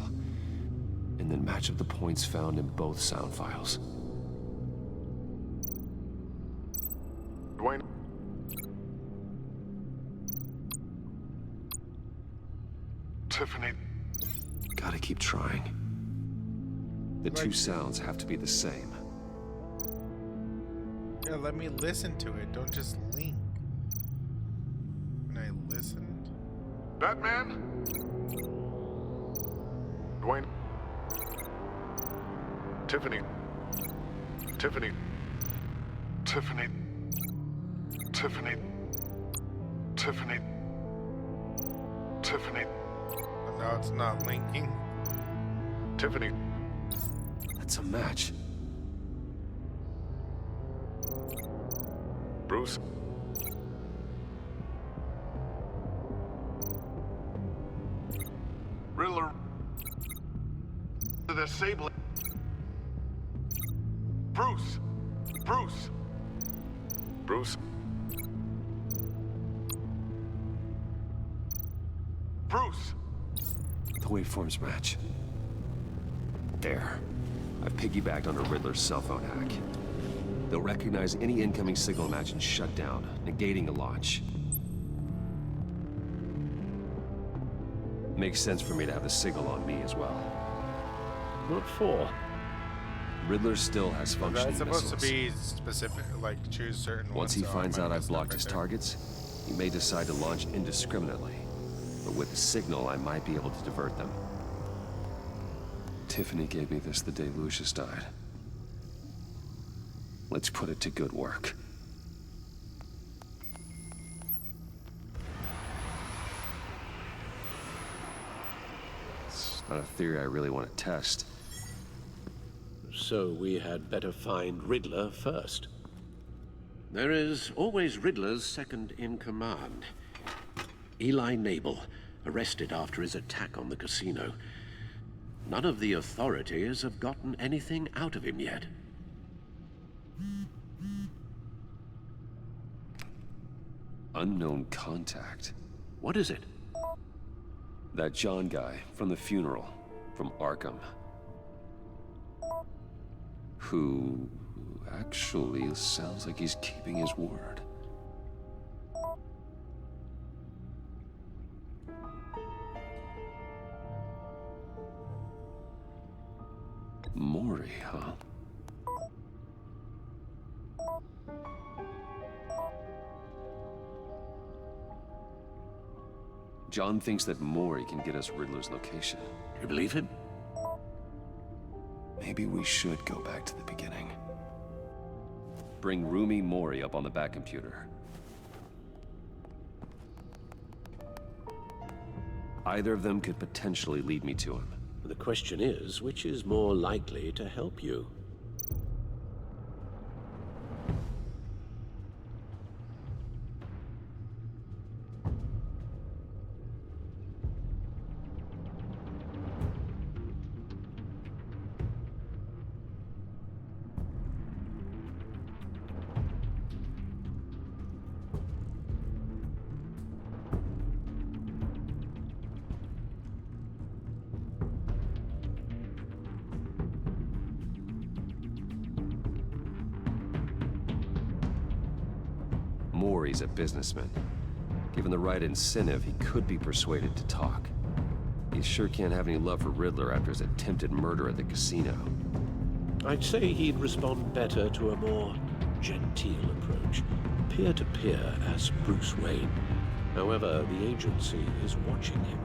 And then match up the points found in both sound files. Dwayne? Tiffany? Gotta keep trying. The two sounds have to be the same. Yeah, let me listen to it. Don't just link. When I listened. Batman? Dwayne? Tiffany? Tiffany? Tiffany? Tiffany? Tiffany? Tiffany? No, it's not linking. Tiffany? That's a match. Bruce? Riddler? The disabling. Bruce! Bruce! Bruce? Bruce! The waveforms match. There. I've piggybacked on a Riddler's cell phone hack. They'll recognize any incoming signal match and shut down, negating a launch. Makes sense for me to have the signal on me as well. What for? Riddler still has functioning It's supposed missiles. to be specific, like choose certain ones. Once he so I finds might out mess I've it up blocked right his there. targets, he may decide to launch indiscriminately. But with the signal, I might be able to divert them. Tiffany gave me this the day Lucius died. Let's put it to good work. It's not a theory I really want to test. So we had better find Riddler first. There is always Riddler's second in command. Eli Nabel, arrested after his attack on the casino. None of the authorities have gotten anything out of him yet. Unknown contact. What is it? That John guy from the funeral, from Arkham. Who actually sounds like he's keeping his word. Maury, huh? John thinks that Maury can get us Riddler's location. You believe him? Maybe we should go back to the beginning. Bring Rumi Maury up on the back computer. Either of them could potentially lead me to him. The question is, which is more likely to help you? Maury's a businessman. Given the right incentive, he could be persuaded to talk. He sure can't have any love for Riddler after his attempted murder at the casino. I'd say he'd respond better to a more genteel approach, peer-to-peer as Bruce Wayne. However, the agency is watching him.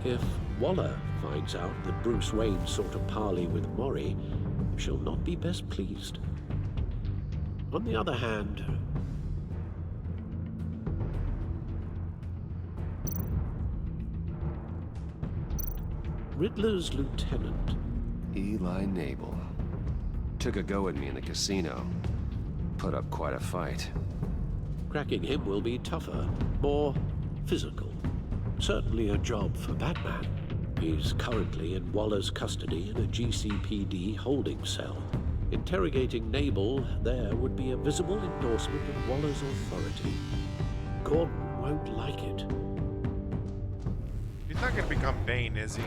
If Waller finds out that Bruce Wayne sought a parley with Maury, she'll not be best pleased. On the other hand, Riddler's lieutenant, Eli Nabel. Took a go at me in the casino. Put up quite a fight. cracking him will be tougher, more physical. Certainly a job for Batman. He's currently in Waller's custody in a GCPD holding cell. Interrogating Nabel there would be a visible endorsement of Waller's authority. Gordon won't like it. He's not gonna become Bane, is he?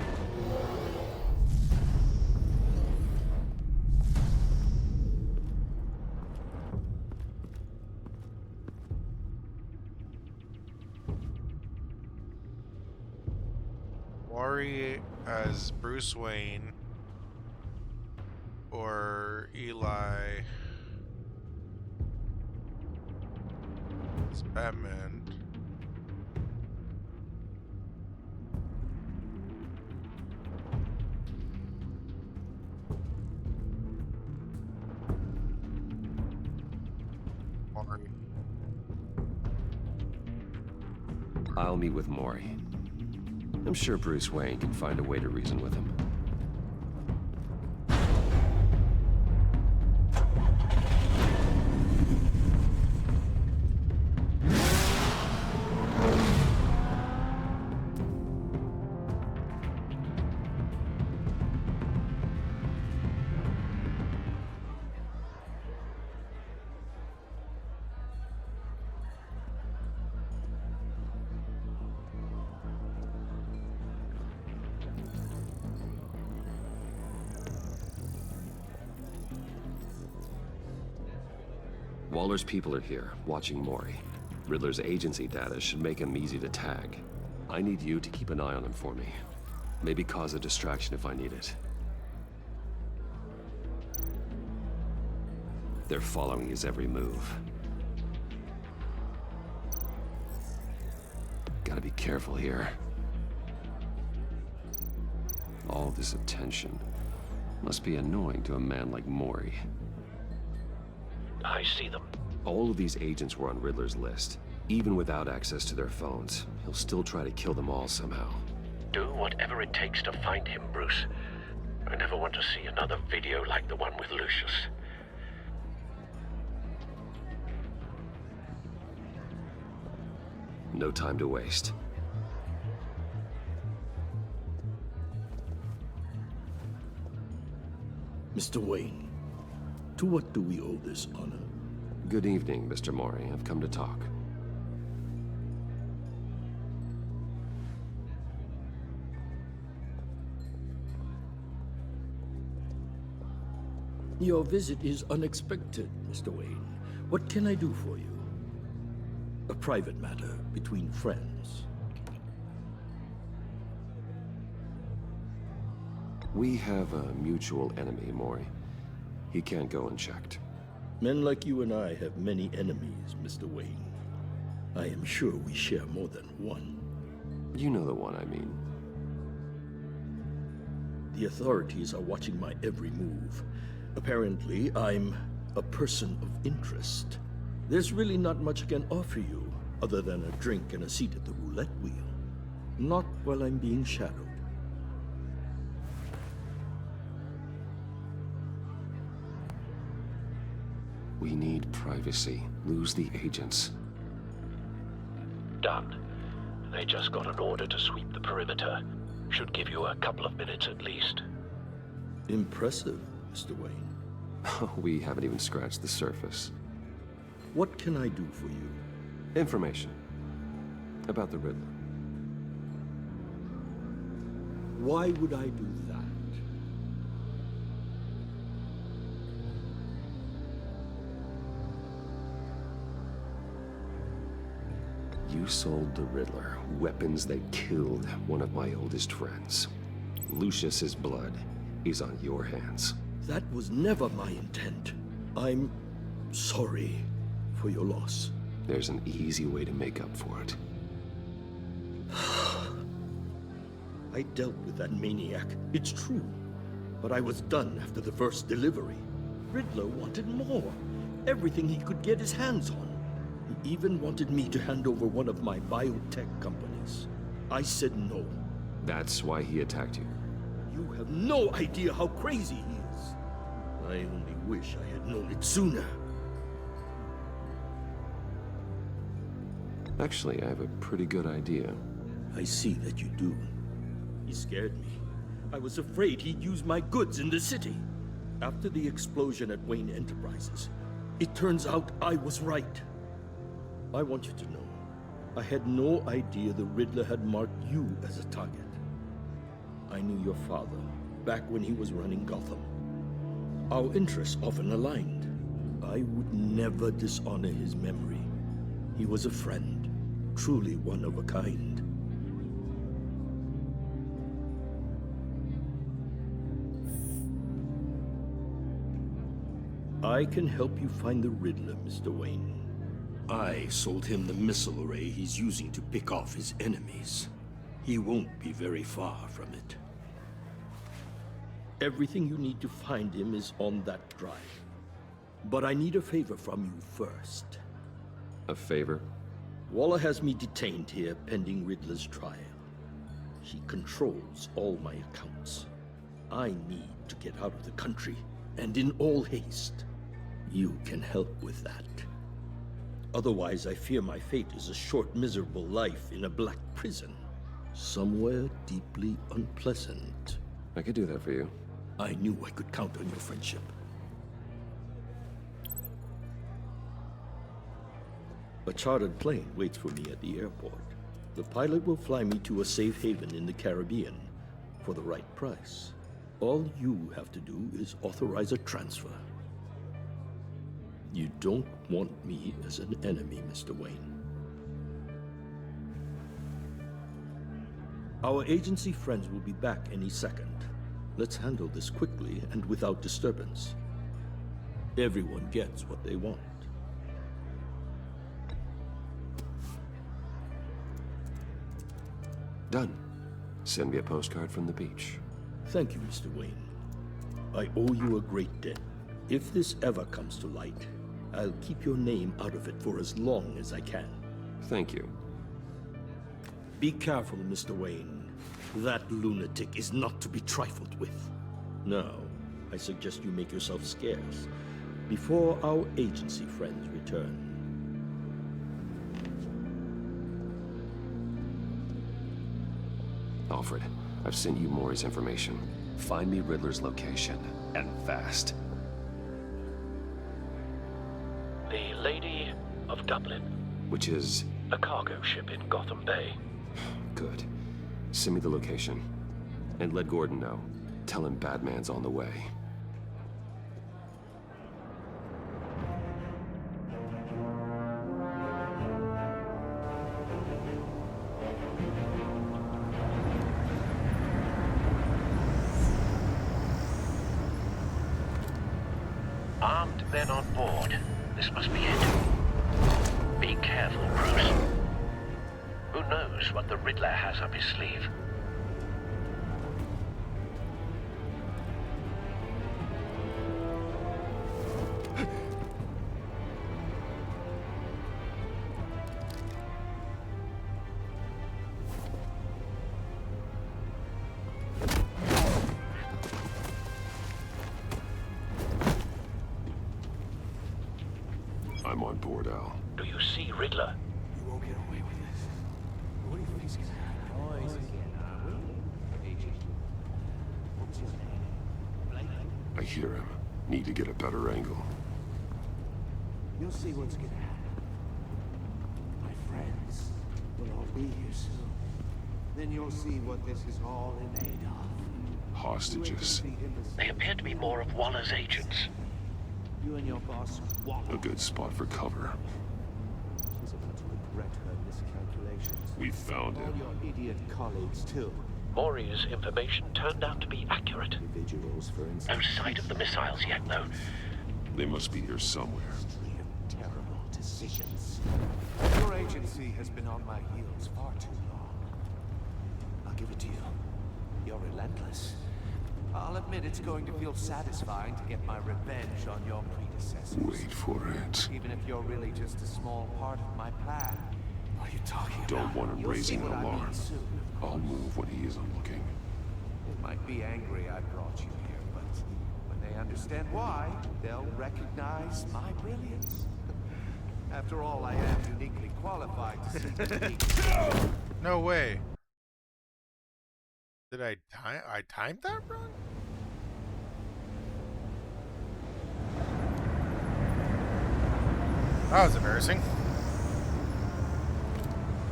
Maury as Bruce Wayne or Eli as Batman. Maury. I'll meet with Maury. I'm sure Bruce Wayne can find a way to reason with him. Waller's people are here, watching Mori. Riddler's agency data should make him easy to tag. I need you to keep an eye on him for me. Maybe cause a distraction if I need it. They're following his every move. Gotta be careful here. All this attention must be annoying to a man like Mori. I see them. All of these agents were on Riddler's list. Even without access to their phones, he'll still try to kill them all somehow. Do whatever it takes to find him, Bruce. I never want to see another video like the one with Lucius. No time to waste. Mr. Wayne, to what do we owe this honor? Good evening, Mr. Mori. I've come to talk. Your visit is unexpected, Mr. Wayne. What can I do for you? A private matter between friends. We have a mutual enemy, Mori. He can't go unchecked. Men like you and I have many enemies, Mr. Wayne. I am sure we share more than one. You know the one I mean. The authorities are watching my every move. Apparently, I'm a person of interest. There's really not much I can offer you, other than a drink and a seat at the roulette wheel. Not while I'm being shadowed. We need privacy. Lose the agents. Done. They just got an order to sweep the perimeter. Should give you a couple of minutes at least. Impressive, Mr. Wayne. We haven't even scratched the surface. What can I do for you? Information. About the Riddler. Why would I do that? You sold the Riddler weapons that killed one of my oldest friends. Lucius's blood is on your hands. That was never my intent. I'm sorry for your loss. There's an easy way to make up for it. I dealt with that maniac, it's true. But I was done after the first delivery. Riddler wanted more. Everything he could get his hands on. He even wanted me to hand over one of my biotech companies. I said no. That's why he attacked you. You have no idea how crazy he is. I only wish I had known it sooner. Actually, I have a pretty good idea. I see that you do. He scared me. I was afraid he'd use my goods in the city. After the explosion at Wayne Enterprises, it turns out I was right. I want you to know, I had no idea the Riddler had marked you as a target. I knew your father back when he was running Gotham. Our interests often aligned. I would never dishonor his memory. He was a friend, truly one of a kind. I can help you find the Riddler, Mr. Wayne. I sold him the missile array he's using to pick off his enemies. He won't be very far from it. Everything you need to find him is on that drive. But I need a favor from you first. A favor? Waller has me detained here pending Riddler's trial. She controls all my accounts. I need to get out of the country, and in all haste. You can help with that. Otherwise, I fear my fate is a short, miserable life in a black prison. Somewhere deeply unpleasant. I could do that for you. I knew I could count on your friendship. A chartered plane waits for me at the airport. The pilot will fly me to a safe haven in the Caribbean for the right price. All you have to do is authorize a transfer. You don't want me as an enemy, Mr. Wayne. Our agency friends will be back any second. Let's handle this quickly and without disturbance. Everyone gets what they want. Done. Send me a postcard from the beach. Thank you, Mr. Wayne. I owe you a great debt. If this ever comes to light, I'll keep your name out of it for as long as I can. Thank you. Be careful, Mr. Wayne. That lunatic is not to be trifled with. Now, I suggest you make yourself scarce before our agency friends return. Alfred, I've sent you Maury's information. Find me Riddler's location, and fast. The Lady of Dublin. Which is? A cargo ship in Gotham Bay. Good. Send me the location. And let Gordon know. Tell him Batman's on the way. Armed men on board. This must be it. Be careful, Bruce. Who knows what the Riddler has up his sleeve? I'm on board, Al. Do you see Riddler? You won't get away with this. What do you think's gonna happen? Noise again, Agent. What's your name? I hear him. Need to get a better angle. You'll see what's gonna happen. My friends will all be here soon. Then you'll see what this is all in aid of. Hostages. They appear to be more of Waller's agents. You and your boss, A good spot for cover. she's about to regret her miscalculations. We found All him. your idiot colleagues, too. Maury's information turned out to be accurate. Individuals, for instance. No sight of the missiles yet, though. They must be here somewhere. Terrible decisions. Your agency has been on my heels far too long. I'll give it to you. You're relentless. I'll admit it's going to feel satisfying to get my revenge on your predecessors. Wait for it. Even if you're really just a small part of my plan. What are you talking about? Don't want him You'll raising see an what I mean alarm. soon. I'll move when he isn't looking. They might be angry I brought you here, but when they understand why, they'll recognize my brilliance. After all, I am uniquely qualified to see the lead. No way. Did I timed that wrong? That was embarrassing.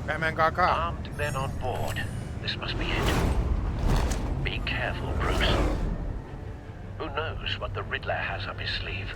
Batman got caught. Armed men on board. This must be it. Be careful, Bruce. Who knows what the Riddler has up his sleeve?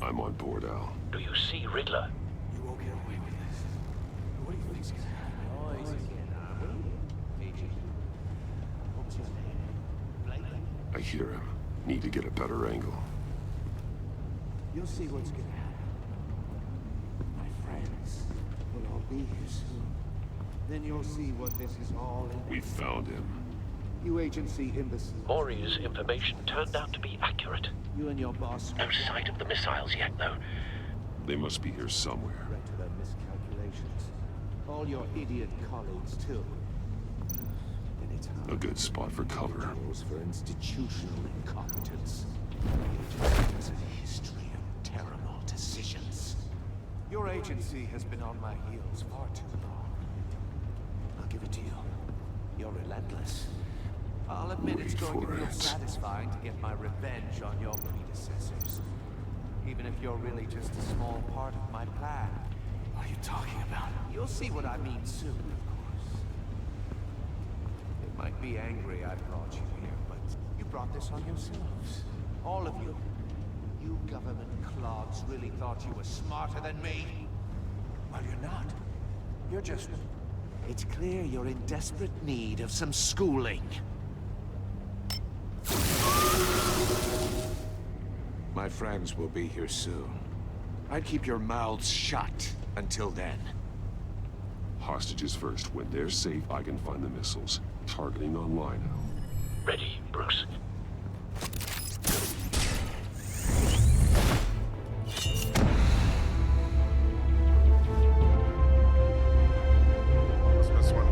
I'm on board, Al. Do you see Riddler? You won't get away with this. What do you think's gonna happen? Noise again, Agent. What's your name? I hear him. Need to get a better angle. You'll see what's gonna happen. My friends will all be here soon. Then you'll see what this is all in. We found him. You agency imbeciles. Maury's information turned out to be accurate. You and your boss. No sight of the missiles yet, though. They must be here somewhere. Regret her miscalculations. All your idiot colleagues, too. Then it's A good spot for cover. individuals for institutional incompetence. The agency has a history of terrible decisions. Your agency has been on my heels far too long. I'll give it to you. You're relentless. I'll admit it's going to feel satisfying to get my revenge on your predecessors. Even if you're really just a small part of my plan. What are you talking about? You'll see what I mean soon, of course. It might be angry I brought you here, but you brought this on yourselves. All of you. You government clods really thought you were smarter than me? Well, you're not. You're just... It's clear you're in desperate need of some schooling. My friends will be here soon. I'd keep your mouths shut until then. Hostages first. When they're safe, I can find the missiles. Targeting online now. Ready, Bruce. What's this one?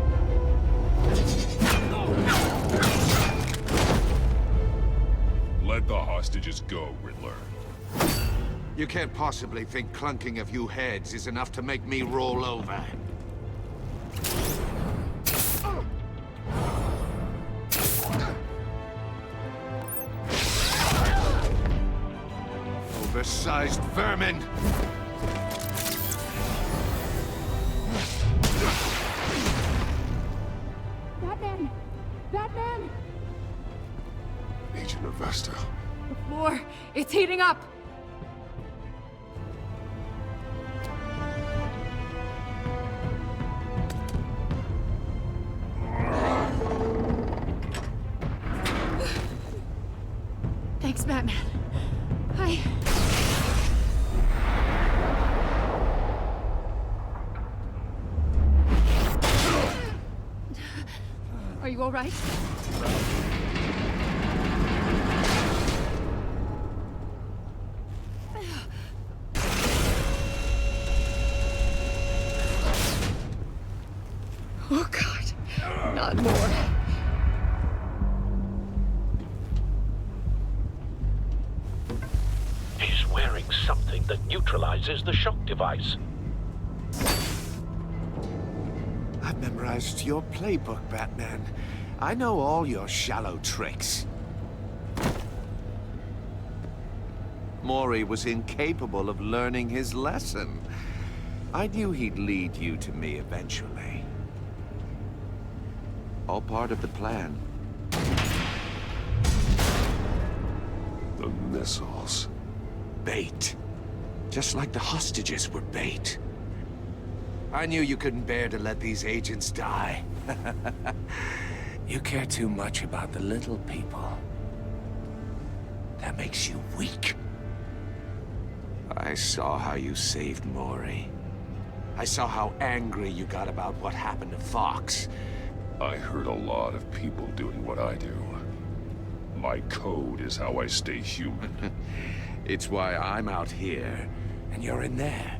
Let the hostages go, Riddler. You can't possibly think clunking a few heads is enough to make me roll over. Oversized vermin! Batman! Batman! Agent Avesta. The floor, it's heating up! Thanks, Batman. Are you all right? Oh, God. Not more. He's wearing something that neutralizes the shock device. I've memorized your playbook, Batman. I know all your shallow tricks. Mori was incapable of learning his lesson. I knew he'd lead you to me eventually. All part of the plan. The missiles. Bait. Just like the hostages were bait. I knew you couldn't bear to let these agents die. You care too much about the little people. That makes you weak. I saw how you saved Mori. I saw how angry you got about what happened to Fox. I heard a lot of people doing what I do. My code is how I stay human. It's why I'm out here, and you're in there.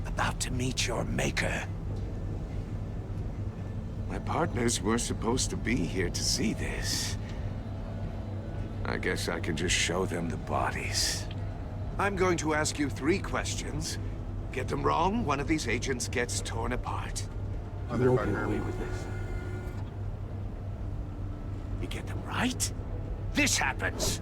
About to meet your maker. My partners were supposed to be here to see this. I guess I can just show them the bodies. I'm going to ask you 3 questions. Get them wrong, one of these agents gets torn apart. You won't get away with this. You get them right, this happens.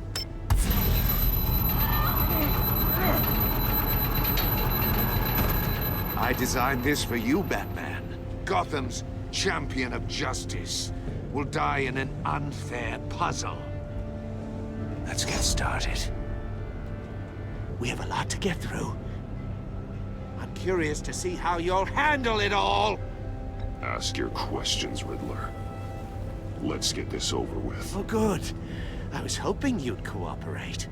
I designed this for you, Batman. Gotham's champion of justice will die in an unfair puzzle. Let's get started. We have a lot to get through. I'm curious to see how you'll handle it all. Ask your questions, Riddler. Let's get this over with. Oh, good. I was hoping you'd cooperate.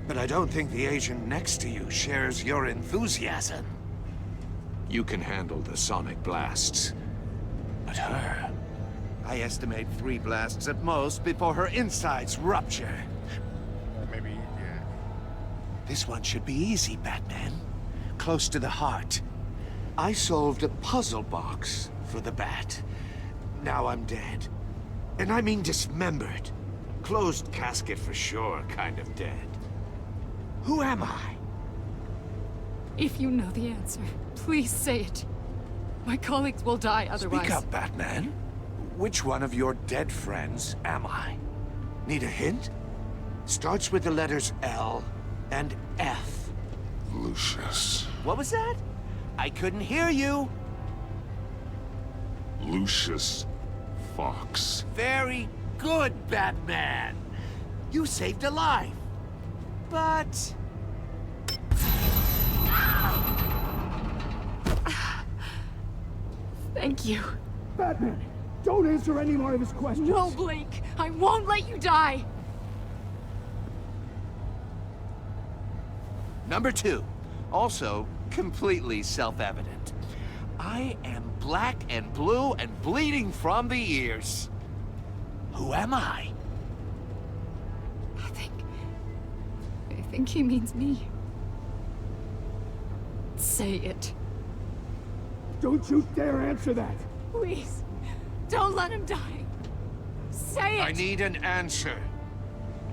But I don't think the agent next to you shares your enthusiasm. You can handle the sonic blasts. But her... I estimate 3 blasts at most before her insides rupture. Maybe, yeah. This one should be easy, Batman. Close to the heart. I solved a puzzle box for the Bat. Now I'm dead. And I mean dismembered. Closed casket for sure, kind of dead. Who am I? If you know the answer, please say it. My colleagues will die otherwise. Speak up, Batman. Which one of your dead friends am I? Need a hint? Starts with the letters L and F. Lucius. What was that? I couldn't hear you. Lucius Fox. Very good, Batman. You saved a life. But... Thank you. Batman, don't answer any more of his questions. No, Blake. I won't let you die. Number 2. Also, completely self-evident. I am black and blue and bleeding from the ears. Who am I? I think he means me. Say it. Don't you dare answer that! Please. Don't let him die. Say it! I need an answer.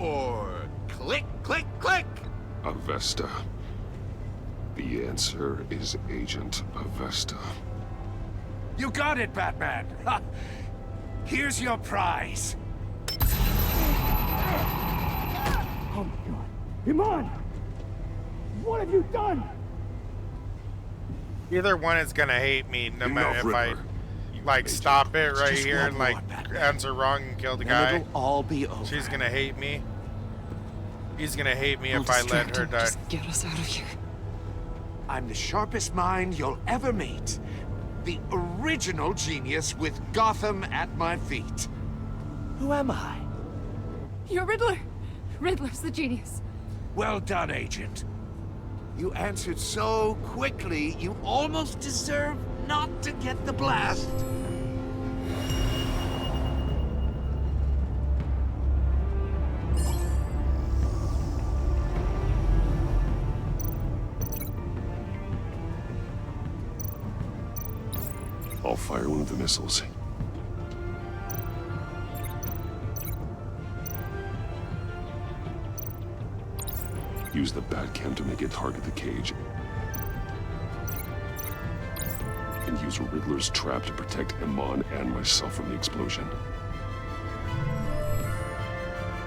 Or click, click, click! Avesta. The answer is Agent Avesta. You got it, Batman! Ha. Here's your prize. Oh my god. Iman! What have you done? Either one is gonna hate me, no matter if I like stop it right here and like answer wrong and kill the guy. It'll all be over. She's gonna hate me. He's gonna hate me if I let her die. Just get us out of here. I'm the sharpest mind you'll ever meet. The original genius with Gotham at my feet. Who am I? You're Riddler. Riddler's the genius. Well done, Agent. You answered so quickly, you almost deserve not to get the blast. I'll fire one of the missiles. Use the Batcam to make it target the cage. And use Riddler's trap to protect Iman and myself from the explosion.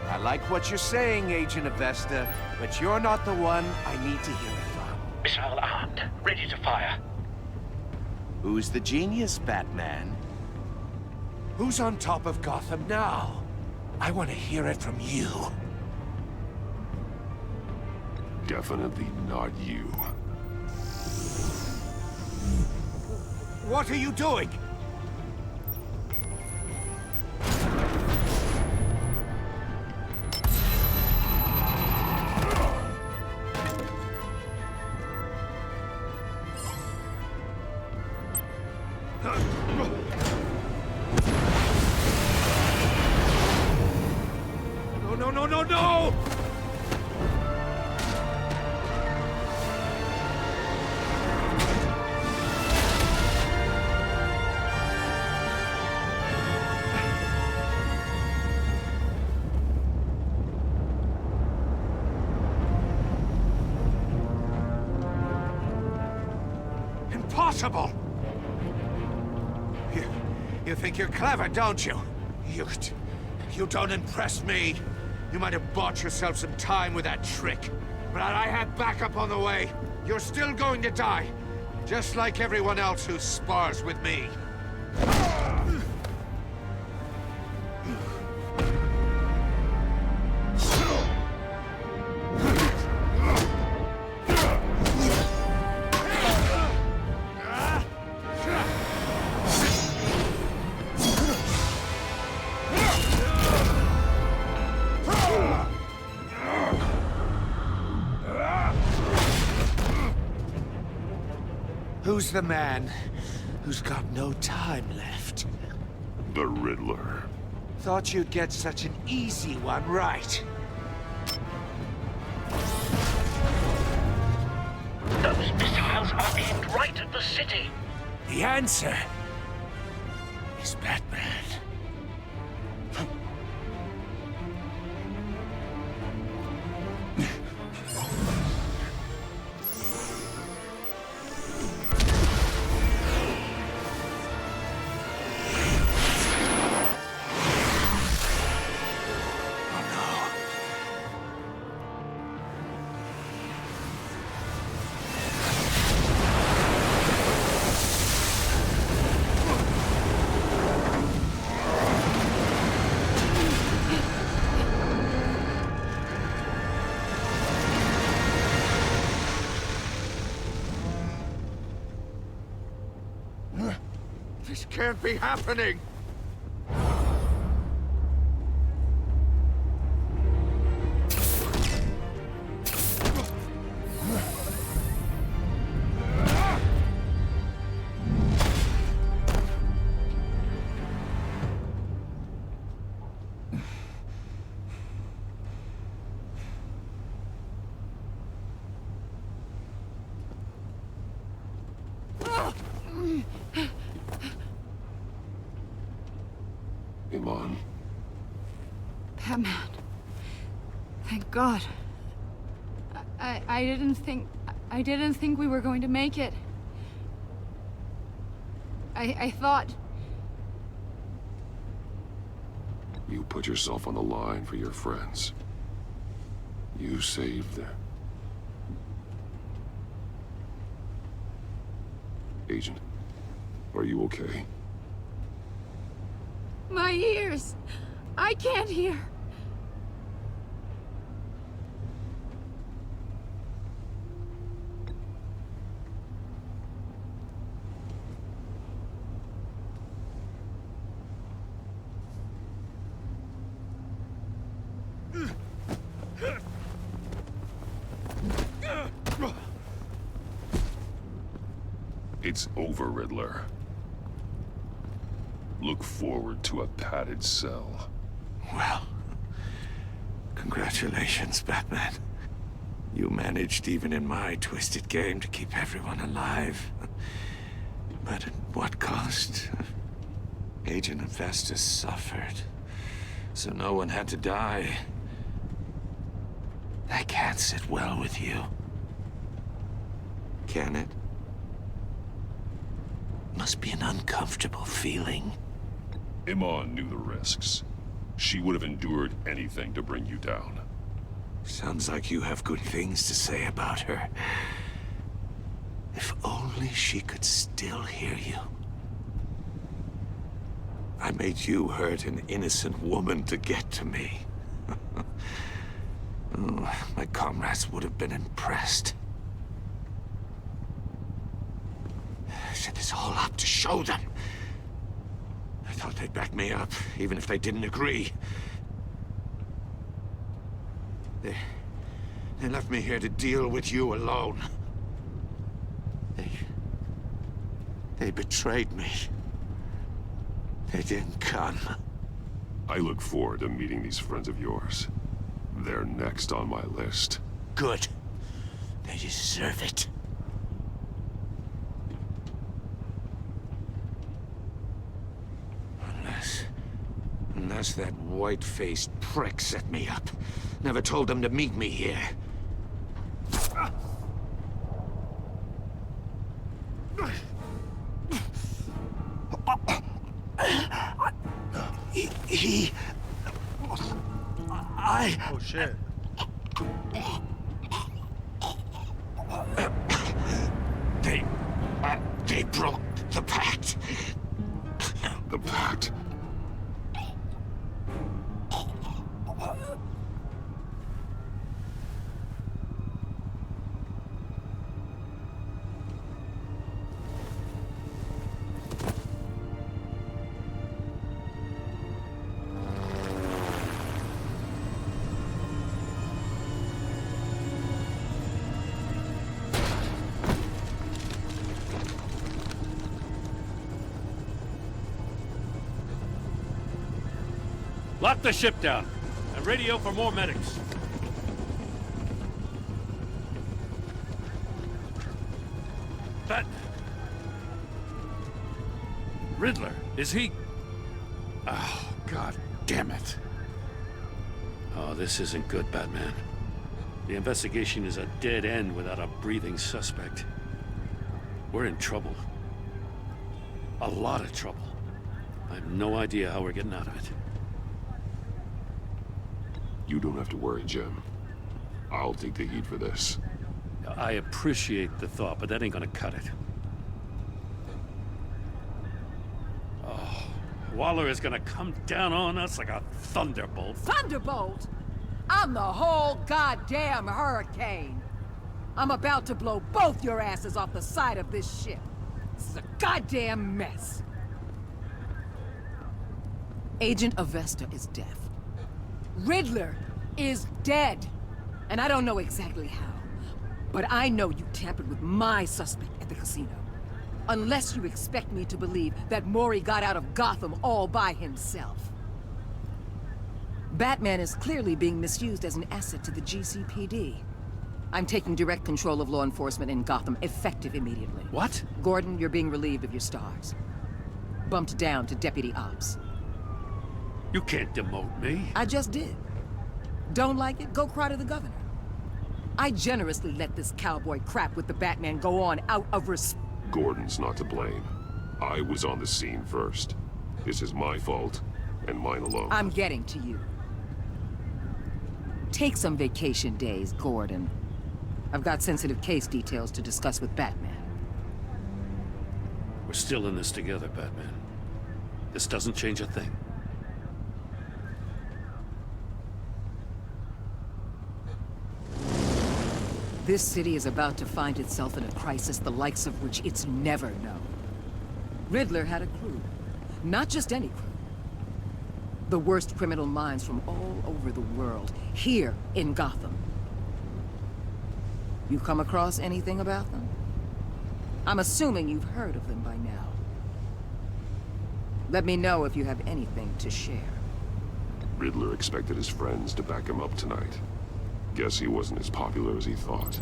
I like what you're saying, Agent Avesta, but you're not the one I need to hear it from. Missile armed, ready to fire. Who's the genius, Batman? Who's on top of Gotham now? I want to hear it from you. Definitely not you. What are you doing? No, no, no, no, no! Impossible! You think you're clever, don't you? You don't impress me. You might have bought yourself some time with that trick, but I have backup on the way. You're still going to die, just like everyone else who spars with me. Who's the man who's got no time left? The Riddler. Thought you'd get such an easy one right. Those missiles are aimed right at the city. The answer is Batman. This can't be happening! Iman. Batman. Thank God. I didn't think we were going to make it. I thought... You put yourself on the line for your friends. You saved them. Agent, are you okay? My ears! I can't hear! It's over, Riddler. Look forward to a padded cell. Well, congratulations, Batman. You managed, even in my twisted game, to keep everyone alive. But at what cost? Agent Hephaestus suffered, so no one had to die. That can't sit well with you. Can it? Must be an uncomfortable feeling. Iman knew the risks. She would have endured anything to bring you down. Sounds like you have good things to say about her. If only she could still hear you. I made you hurt an innocent woman to get to me. Oh, my comrades would have been impressed. Set this all up to show them. I thought they'd back me up, even if they didn't agree. They left me here to deal with you alone. They betrayed me. They didn't come. I look forward to meeting these friends of yours. They're next on my list. Good. They deserve it. Unless that white-faced prick set me up. Never told them to meet me here. Oh shit. They broke the pact. The pact? Lock the ship down, and radio for more medics. That... Riddler, is he... Oh, God damn it. Oh, this isn't good, Batman. The investigation is a dead end without a breathing suspect. We're in trouble. A lot of trouble. I have no idea how we're getting out of it. You don't have to worry, Jim. I'll take the heat for this. I appreciate the thought, but that ain't gonna cut it. Oh, Waller is gonna come down on us like a thunderbolt. Thunderbolt? I'm the whole goddamn hurricane. I'm about to blow both your asses off the side of this ship. This is a goddamn mess. Agent Avesta is deaf. Riddler is dead. And I don't know exactly how. But I know you tampered with my suspect at the casino. Unless you expect me to believe that Mori got out of Gotham all by himself. Batman is clearly being misused as an asset to the GCPD. I'm taking direct control of law enforcement in Gotham, effective immediately. What? Gordon, you're being relieved of your stars. Bumped down to Deputy Ops. You can't demote me. I just did. Don't like it? Go cry to the governor. I generously let this cowboy crap with the Batman go on out of respect. Gordon's not to blame. I was on the scene first. This is my fault, and mine alone. I'm getting to you. Take some vacation days, Gordon. I've got sensitive case details to discuss with Batman. We're still in this together, Batman. This doesn't change a thing. This city is about to find itself in a crisis the likes of which it's never known. Riddler had a crew. Not just any crew. The worst criminal minds from all over the world, here in Gotham. You come across anything about them? I'm assuming you've heard of them by now. Let me know if you have anything to share. Riddler expected his friends to back him up tonight. Guess he wasn't as popular as he thought.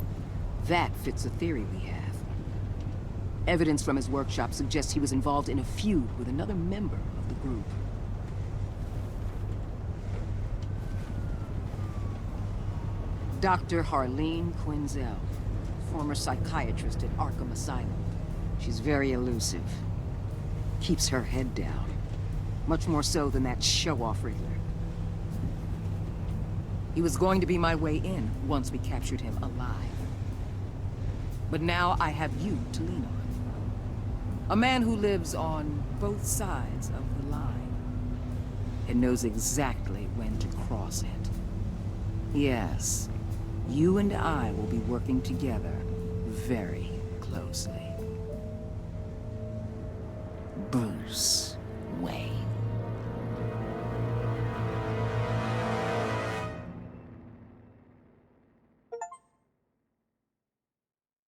That fits a theory we have. Evidence from his workshop suggests he was involved in a feud with another member of the group. Dr. Harleen Quinzel, former psychiatrist at Arkham Asylum. She's very elusive. Keeps her head down. Much more so than that show-off Riddler. He was going to be my way in once we captured him alive. But now I have you to lean on. A man who lives on both sides of the line and knows exactly when to cross it. Yes, you and I will be working together very closely. Bruce Wayne.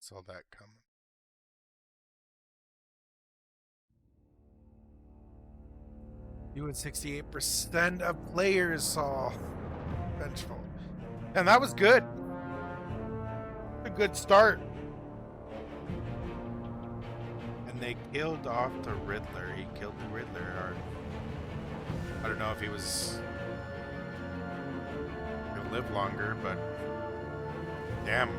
Saw that coming. You and 68% of players saw Vengeful. And that was good. A good start. And they killed off the Riddler. He killed the Riddler. Or, I don't know if he was gonna live longer, but damn.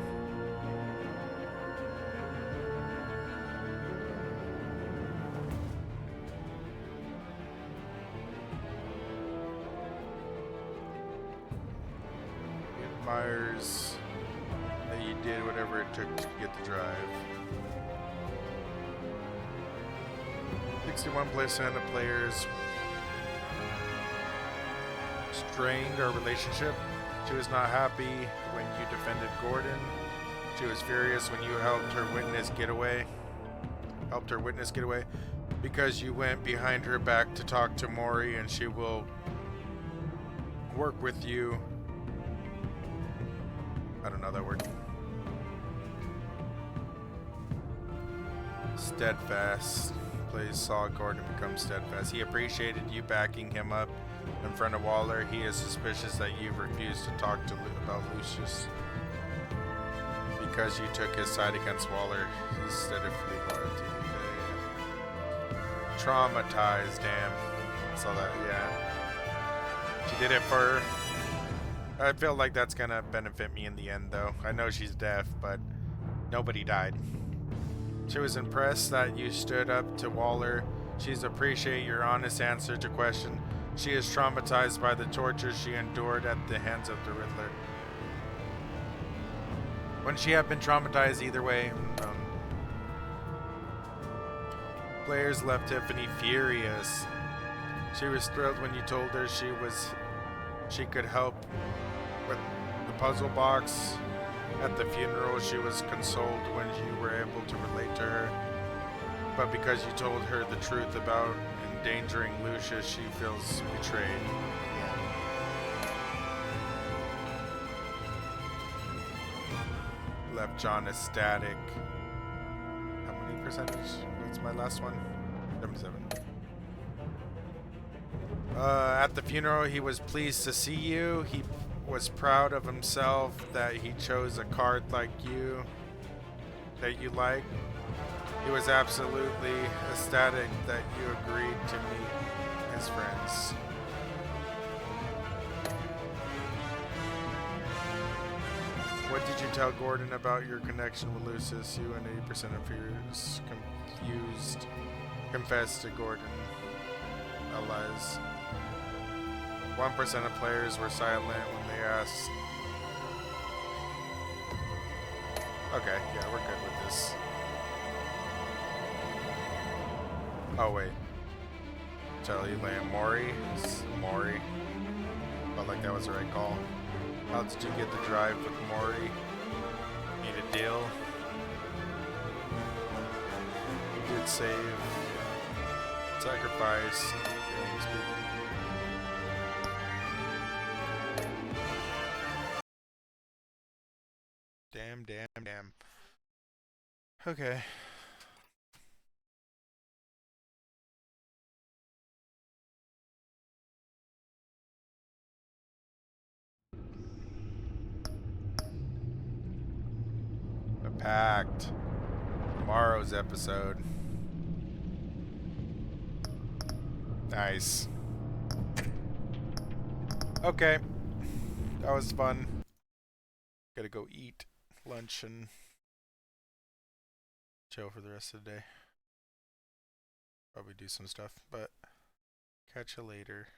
Admires that you did whatever it took to get the drive. 61% of players strained our relationship. She was not happy when you defended Gordon. She was furious when you helped her witness get away. Because you went behind her back to talk to Mori, and she will work with you. I don't know that word. Steadfast. Plays saw Gordon become steadfast. He appreciated you backing him up in front of Waller. He is suspicious that you refused to talk to about Lucius because you took his side against Waller instead of fleeing loyalty. Traumatized, damn. Saw that, yeah. She did it for... I feel like that's gonna benefit me in the end, though. I know she's deaf, but nobody died. She was impressed that you stood up to Waller. She's appreciate your honest answer to question. She is traumatized by the torture she endured at the hands of the Riddler. Wouldn't she have been traumatized either way? Players left Tiffany furious. She was thrilled when you told her she could help with the puzzle box. At the funeral, she was consoled when you were able to relate to her. But because you told her the truth about endangering Lucius, she feels betrayed. Left John ecstatic. How many percentage? What's my last one? 77. At the funeral, he was pleased to see you. He was proud of himself that he chose a card like you, that you like. He was absolutely ecstatic that you agreed to meet his friends. What did you tell Gordon about your connection with Lucius? You and 80% of peers confessed to Gordon. Lies. 1% of players were silent when they asked. Okay, yeah, we're good with this. Oh wait. Tell you land Maury. Maury. Felt like that was the right call. How did you get the drive with Maury? Need a deal? You did save. Sacrifice. Damn. Okay. The Pact. Tomorrow's episode. Nice. Okay. That was fun. Gotta go eat lunch and chill for the rest of the day. Probably do some stuff, but catch you later.